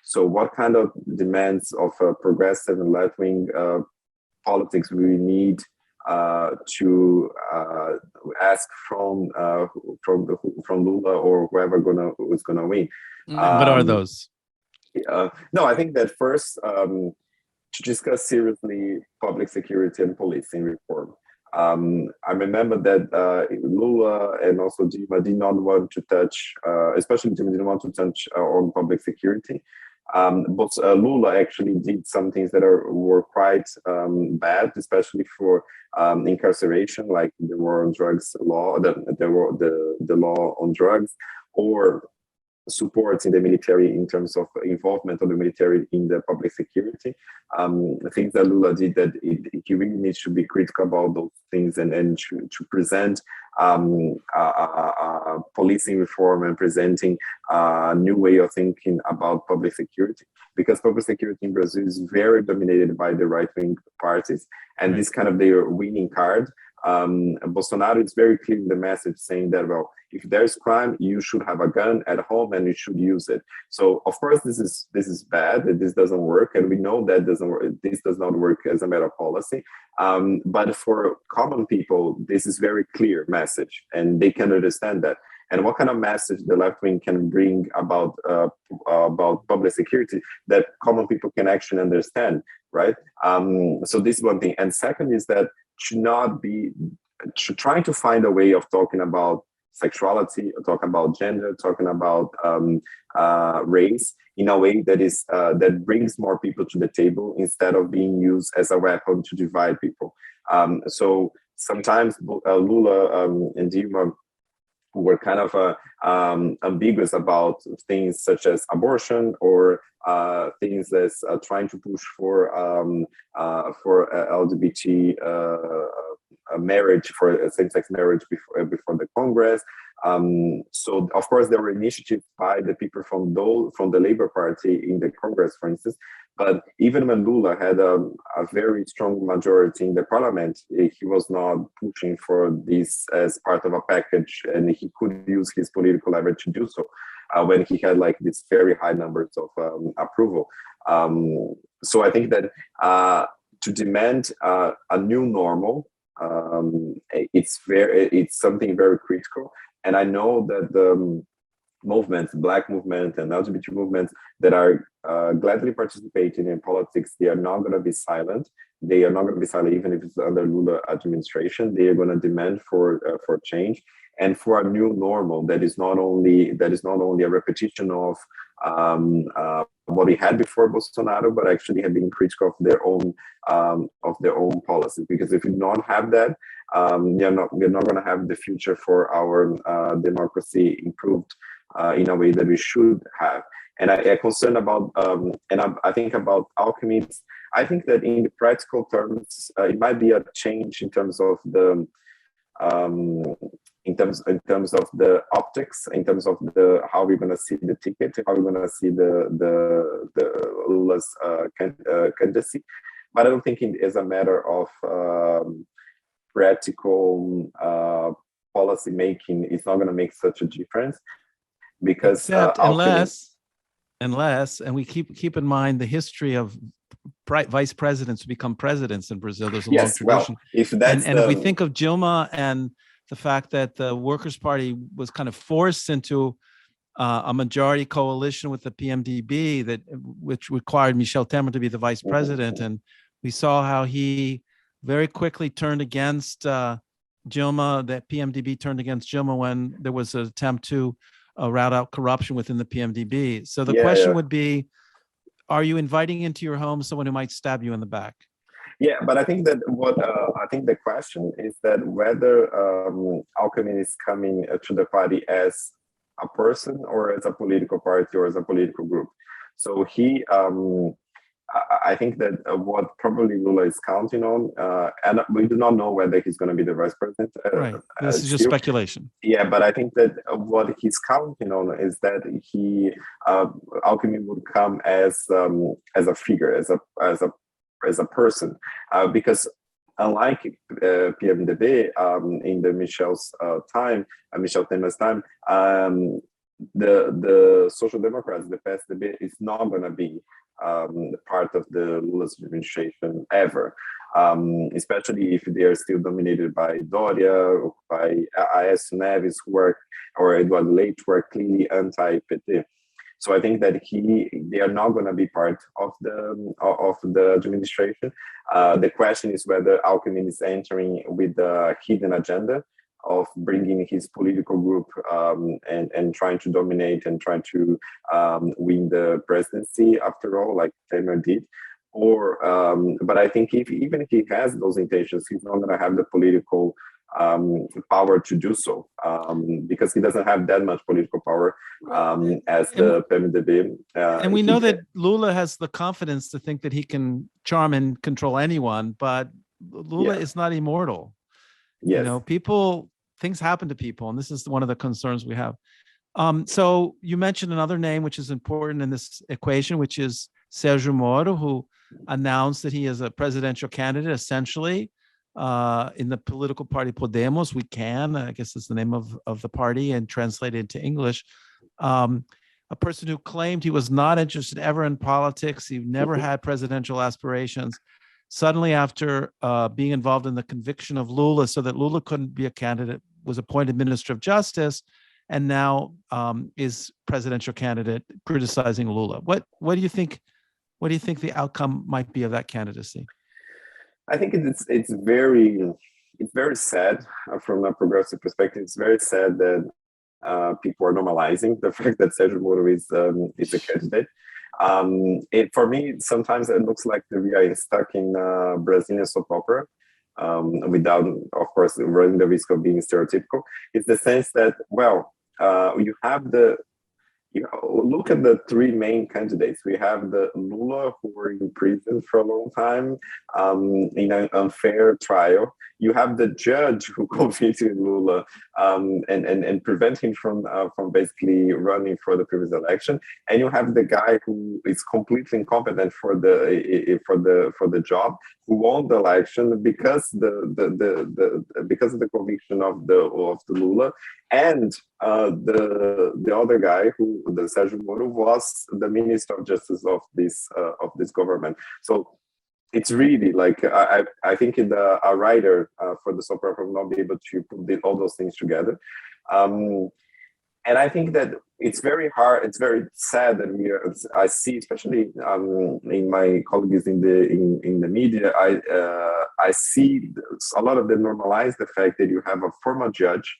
So what kind of demands of progressive and left-wing politics we need to ask from Lula or whoever is gonna win. What are those? No, I think that first, to discuss seriously public security and policing reform. I remember that Lula and also Dilma did not want to touch, especially Dilma didn't want to touch on public security. But Lula actually did some things that were quite bad, especially for incarceration, like the war on drugs law, the law on drugs, or support in the military in terms of involvement of the military in the public security. Things that Lula did that he really needs to be critical about those things and to present policing reform and presenting a new way of thinking about public security, because public security in Brazil is very dominated by the right-wing parties, and this kind of their winning card. Bolsonaro is very clear in the message saying that, well, if there's crime, you should have a gun at home and you should use it. So of course this is bad, that this doesn't work, and we know that this does not work as a matter of policy. But for common people, this is very clear message, and they can understand that. And what kind of message the left wing can bring about public security that common people can actually understand, right? So this is one thing. And second is that trying to find a way of talking about sexuality, talking about gender, talking about race in a way that is that brings more people to the table instead of being used as a weapon to divide people. So sometimes Lula and Dilma were kind of ambiguous about things such as abortion or things that's trying to push for LGBT marriage, for same-sex marriage before the Congress. So of course there were initiatives by the people from the Labour Party in the Congress, for instance. But even when Lula had a very strong majority in the parliament, he was not pushing for this as part of a package, and he could use his political leverage to do so when he had like these very high numbers of approval. So I think that to demand a new normal, it's something very critical. And I know that the movements, Black movement and LGBT movements that are gladly participating in politics, they are not going to be silent. They are not going to be silent even if it's under Lula administration. They are going to demand for change and for a new normal that is not only a repetition of what we had before Bolsonaro, but actually have been critical of their own policies. Because if we don't have that, we're not going to have the future for our democracy improved in a way that we should have. And I concern about, I think about alchemists. I think that in the practical terms, it might be a change in terms of the in terms of the optics, in terms of how we're going to see the ticket, how we're going to see the Lula's candidacy. But I don't think it is a matter of practical policy making. It's not going to make such a difference, because except unless, and we keep in mind the history of vice presidents who become presidents in Brazil. There's a long tradition. Well, if that's and if we think of Dilma and the fact that the Workers' Party was kind of forced into a majority coalition with the PMDB, which required Michel Temer to be the vice president, and we saw how he very quickly turned against Dilma. That PMDB turned against Dilma when there was an attempt to rout out corruption within the PMDB. So the question would be, are you inviting into your home someone who might stab you in the back? Yeah, but I think that I think the question is that whether Alckmin is coming to the party as a person or as a political party or as a political group. So he, I think that what probably Lula is counting on, and we do not know whether he's going to be the vice president. Right. This is just speculation. Yeah, but I think that what he's counting on is that Alckmin would come as a figure, as a person, because unlike PMDB in the Michel Temer's time, the Social Democrats, the PSDB, is not going to be part of the Lula's administration ever, especially if they are still dominated by Doria or by Aécio Neves, or Eduardo Leite, who are clearly anti-PT. So I think that they are not going to be part of the administration. The question is whether Alckmin is entering with a hidden agenda of bringing his political group and trying to dominate and trying to win the presidency after all, like Temer did. Or, but I think even if he has those intentions, he's not going to have the political power to do so, because he doesn't have that much political power as the PMDB. And we know that Lula has the confidence to think that he can charm and control anyone, but Lula is not immortal. Yes. You know, things happen to people, and this is one of the concerns we have. So you mentioned another name which is important in this equation, which is Sergio Moro, who announced that he is a presidential candidate, essentially, in the political party Podemos. I guess is the name of the party, and translated into English. A person who claimed he was not interested ever in politics. He never had presidential aspirations. Suddenly, after being involved in the conviction of Lula so that Lula couldn't be a candidate, was appointed Minister of Justice, and now is presidential candidate criticizing Lula. What do you think? What do you think the outcome might be of that candidacy? I think it's very sad from a progressive perspective. It's very sad that people are normalizing the fact that Sergio Moro is a candidate. For me, sometimes it looks like we are stuck in Brazilian soap opera, without, of course, running the risk of being stereotypical. It's the sense that, look at the three main candidates. We have the Lula, who were in prison for a long time in an unfair trial. You have the judge who convicted Lula and prevent him from basically running for the previous election. And you have the guy who is completely incompetent for the job, who won the election because because of the conviction of the Lula. And the other guy, the Sergio Moro, was the Minister of Justice of this government. So it's really like I think a writer for the soap opera will not be able to put all those things together. And I think that it's very hard. It's very sad that I see, especially in my colleagues in the media, I see a lot of them normalize the fact that you have a former judge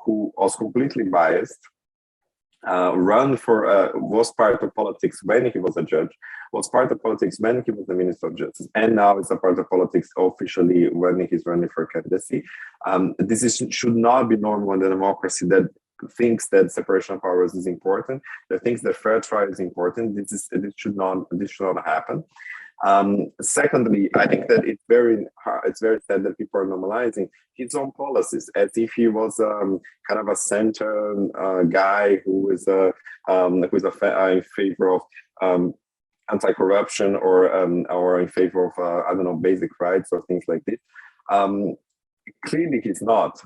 who was completely biased, was part of politics when he was a judge, was part of politics when he was the Minister of Justice, and now is a part of politics officially when he's running for candidacy. This should not be normal in a democracy that thinks that separation of powers is important, that thinks that fair trial is important. This should not happen. Secondly, I think that it's very sad that people are normalizing his own policies as if he was kind of a center guy who is in favor of anti-corruption or in favor of basic rights or things like this. Clearly, he's not.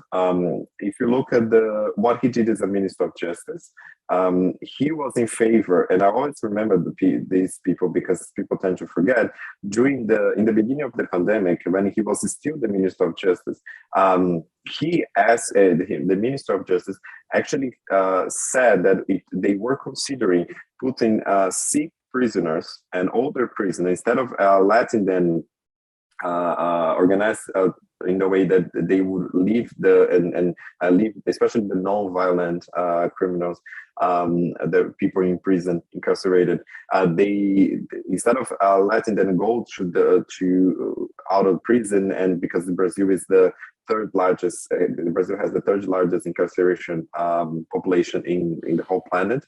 If you look at what he did as a Minister of Justice, he was in favor, and I always remember these people because people tend to forget. In the beginning of the pandemic, when he was still the Minister of Justice, he asked the Minister of Justice actually said that they were considering putting sick prisoners and older prisoners, instead of letting them organize in the way that they would leave leave, especially the non-violent criminals, the people in prison incarcerated. They, instead of letting them go to out of prison, and because Brazil is the third largest, Brazil has the third largest incarceration population in the whole planet.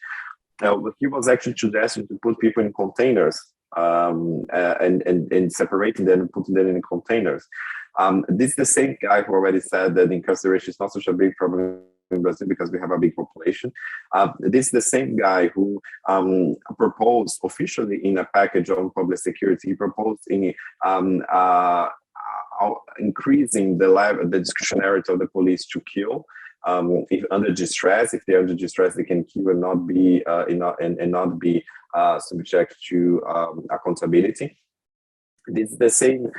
He was actually suggesting to put people in containers and separating them and putting them in containers. This is the same guy who already said that incarceration is not such a big problem in Brazil because we have a big population. This is the same guy who proposed officially in a package on public security. He proposed in increasing the discretionarity of the police to kill. If under distress, if they're under distress, they can kill and not be subject to accountability. This is the same.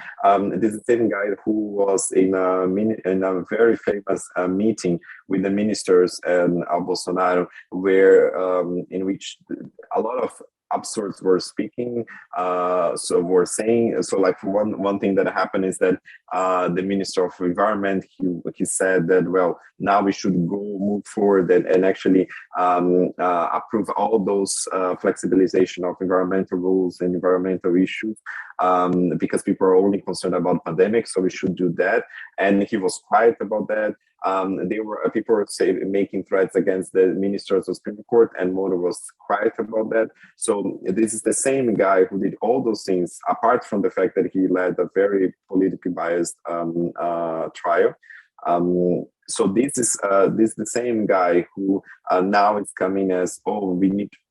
This is the same guy who was in a very famous meeting with the ministers and Bolsonaro, where in which a lot of absurds were speaking. So were saying. So like one thing that happened is that the Minister of Environment he said that, well, now we should move forward and actually approve all those flexibilization of environmental rules and environmental issues. Because people are only concerned about pandemic, so we should do that. And he was quiet about that. People were making threats against the ministers of Supreme Court, and Moro was quiet about that. So this is the same guy who did all those things, apart from the fact that he led a very politically biased trial. So this is the same guy who now is coming as,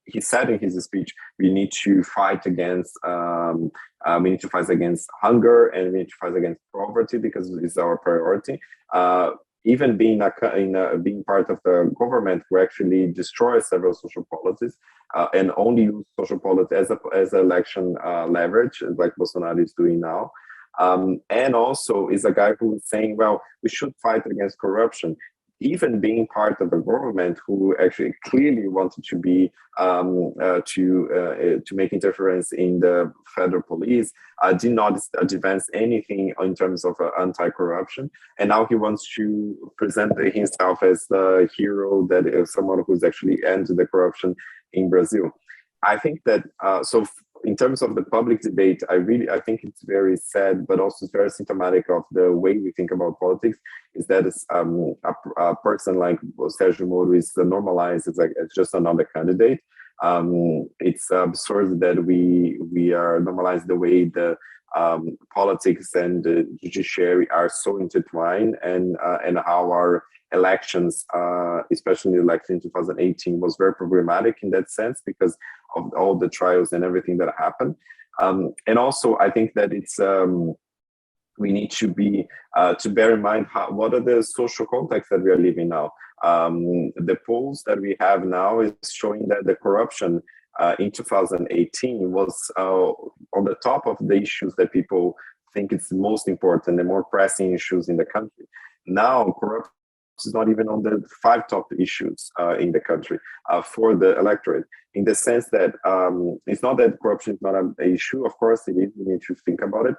he said in his speech, we need to fight against hunger, and we need to fight against poverty because it's our priority. Even being part of the government who actually destroys several social policies and only use social policies as election leverage, like Bolsonaro is doing now. And also is a guy who is saying, well, we should fight against corruption. Even being part of the government who actually clearly wanted to be to make interference in the federal police, did not advance anything in terms of anti-corruption, and now he wants to present himself as the hero, that is someone who's actually ended the corruption in Brazil. I think that in terms of the public debate, I think it's very sad, but also it's very symptomatic of the way we think about politics. Is that a person like Sergio Moro is normalized as it's just another candidate. It's absurd that we are normalized the way the politics and the judiciary are so intertwined, and how our elections, especially the election in 2018, was very problematic in that sense because of all the trials and everything that happened. And also, I think that it's we need to be to bear in mind what are the social contexts that we are living now. The polls that we have now is showing that the corruption in 2018 was on the top of the issues that people think it's most important, the more pressing issues in the country. Now, corruption is not even on the 5 top issues in the country for the electorate, in the sense that it's not that corruption is not an issue. Of course it is, we need to think about it,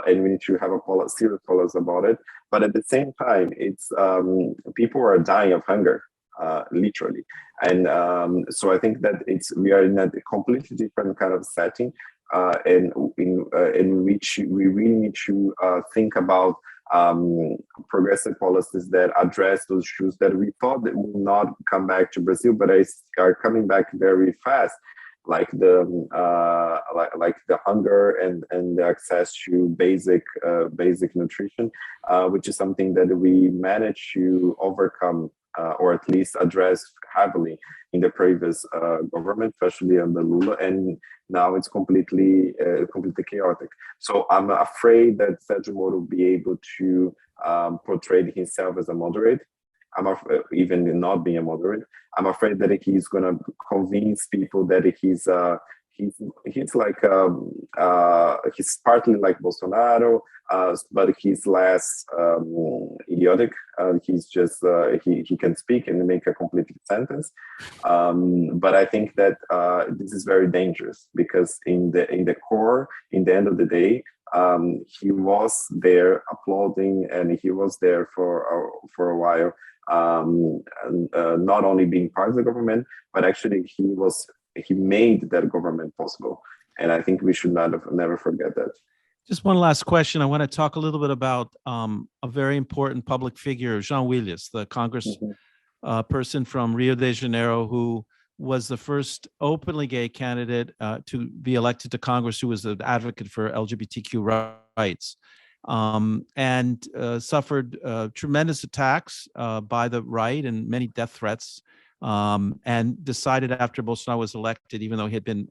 and we need to have a serious policy about it. But at the same time, it's people are dying of hunger, literally. And so I think that we are in a completely different kind of setting, and in which we really need to think about progressive policies that address those issues that we thought that would not come back to Brazil, but are coming back very fast, like the hunger and the access to basic nutrition, which is something that we managed to overcome or at least address heavily in the previous government, especially under Lula, and now it's completely chaotic. So I'm afraid that Sergio Moro will be able to portray himself as a moderate. Even not being a moderate, I'm afraid that he's going to convince people that he's like he's partly like Bolsonaro, but he's less idiotic. He's just he can speak and make a complete sentence. But I think that this is very dangerous, because in the core, in the end of the day, he was there applauding, and he was there for a while. Not only being part of the government, but actually he made that government possible. And I think we should never forget that. Just one last question. I want to talk a little bit about a very important public figure, Jean Willis, the Congress person from Rio de Janeiro, who was the first openly gay candidate to be elected to Congress, who was an advocate for LGBTQ rights. And suffered tremendous attacks by the right and many death threats, and decided after Bolsonaro was elected, even though he had been,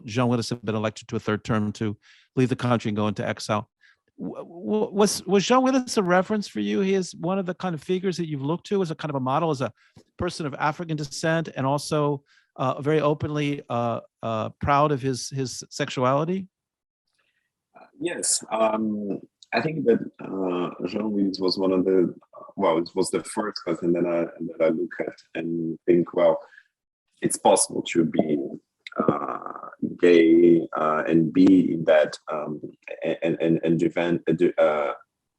Jean Willis had been elected to a 3rd term, to leave the country and go into exile. Was Jean Willis a reference for you? He is one of the kind of figures that you've looked to as a kind of a model, as a person of African descent, and also very openly proud of his sexuality? Yes, I think that Jean-Louis was one of the, well, it was the first cousin that I look at and think, well, it's possible to be gay and be in that and defend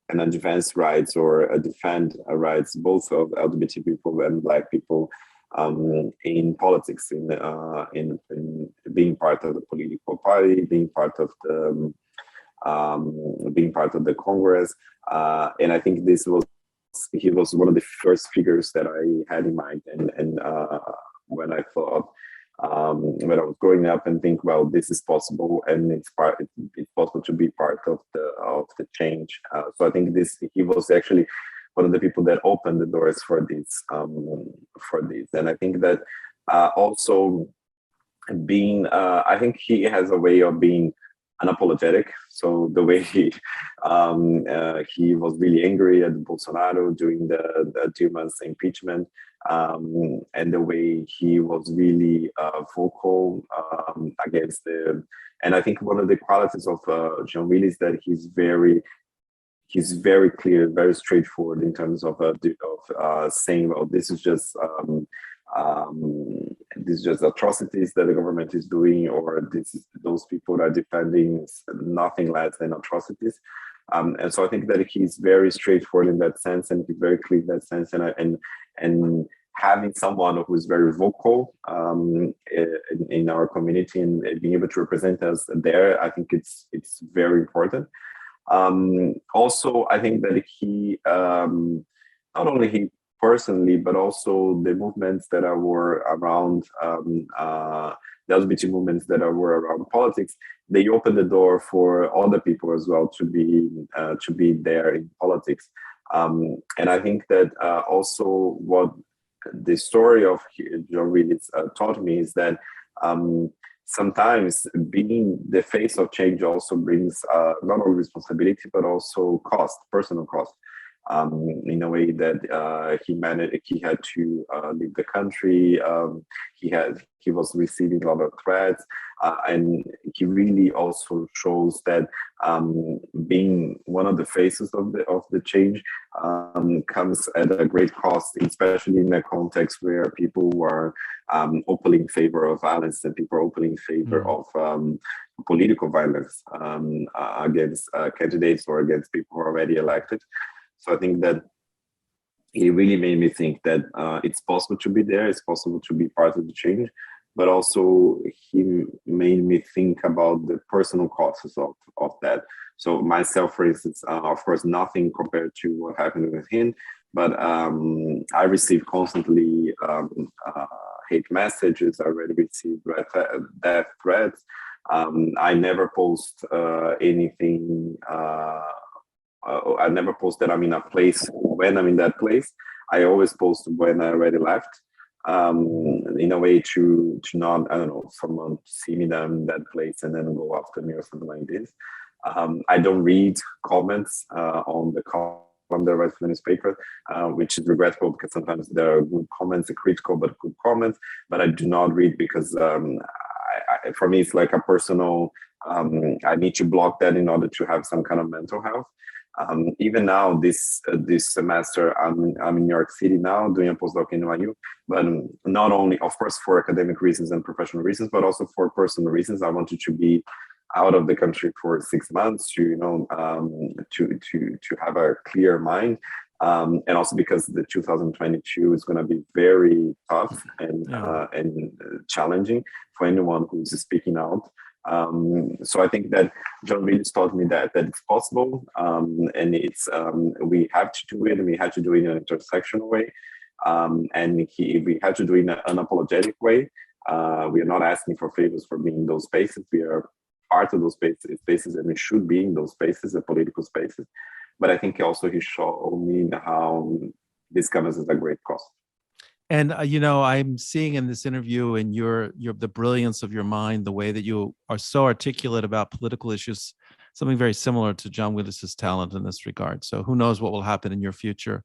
and advance rights or defend rights both of LGBT people and Black people in politics, in being part of the political party, being part of the Congress, and I think he was one of the first figures that I had in mind, and when I thought when I was growing up and think, well, this is possible, and it's possible to be part of the change. So I think he was actually one of the people that opened the doors for this, and I think that also being, I think he has a way of being unapologetic. So the way he was really angry at Bolsonaro during the Dilma's impeachment, and the way he was really vocal against and I think one of the qualities of Jean-Louis is that he's very clear, very straightforward in terms of saying, well, this is just atrocities that the government is doing, or those people are defending nothing less than atrocities. And so I think that he's very straightforward in that sense, and he's very clear in that sense. And having someone who is very vocal in our community and being able to represent us there, I think it's very important. Also, I think that he not only he personally, but also the movements that were around the LGBT movements that were around politics, they opened the door for other people as well to be there in politics. And I think that also what the story of John really taught me is that sometimes being the face of change also brings not only responsibility but also cost, personal cost. In a way that he had to leave the country. He was receiving a lot of threats, and he really also shows that being one of the faces of the change comes at a great cost, especially in a context where people were openly in favor of violence and people are openly in favor of political violence against candidates or against people who are already elected. So I think that it really made me think that it's possible to be there, it's possible to be part of the change, but also he made me think about the personal costs of that. So myself, for instance, of course, nothing compared to what happened with him, but I receive constantly hate messages. I already received death threats. I never post anything. I never post that I'm in a place when I'm in that place. I always post when I already left, in a way to not, I don't know, someone see me down in that place and then go after me or something like this. I don't read comments on the column that I write for the newspaper, which is regretful because sometimes there are good comments, critical but good comments, but I do not read because for me it's like a personal, I need to block that in order to have some kind of mental health. Even now, this semester, I'm in New York City now doing a postdoc in NYU, but not only, of course, for academic reasons and professional reasons, but also for personal reasons. I wanted to be out of the country for 6 months to have a clear mind, and also because the 2022 is going to be very tough and challenging for anyone who's speaking out. So I think that John really taught me that it's possible, and it's we have to do it, and we have to do it in an intersectional way, and we have to do it in an unapologetic way. We are not asking for favors for being in those spaces. We are part of those spaces, and we should be in those spaces, the political spaces. But I think also he showed me how this comes as a great cost. And I'm seeing in this interview and the brilliance of your mind, the way that you are so articulate about political issues, something very similar to John Willis's talent in this regard. So who knows what will happen in your future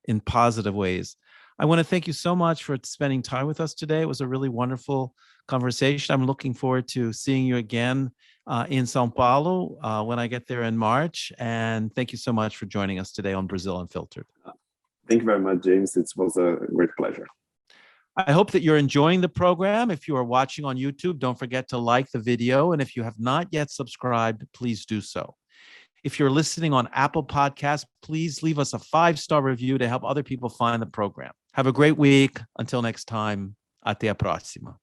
in positive ways. I want to thank you so much for spending time with us today. It was a really wonderful conversation. I'm looking forward to seeing you again in Sao Paulo when I get there in March. And thank you so much for joining us today on Brazil Unfiltered. Thank you very much, James. It was a great pleasure. I hope that you're enjoying the program. If you are watching on YouTube, don't forget to like the video. And if you have not yet subscribed, please do so. If you're listening on Apple Podcasts, please leave us a 5-star review to help other people find the program. Have a great week. Until next time, até a próxima.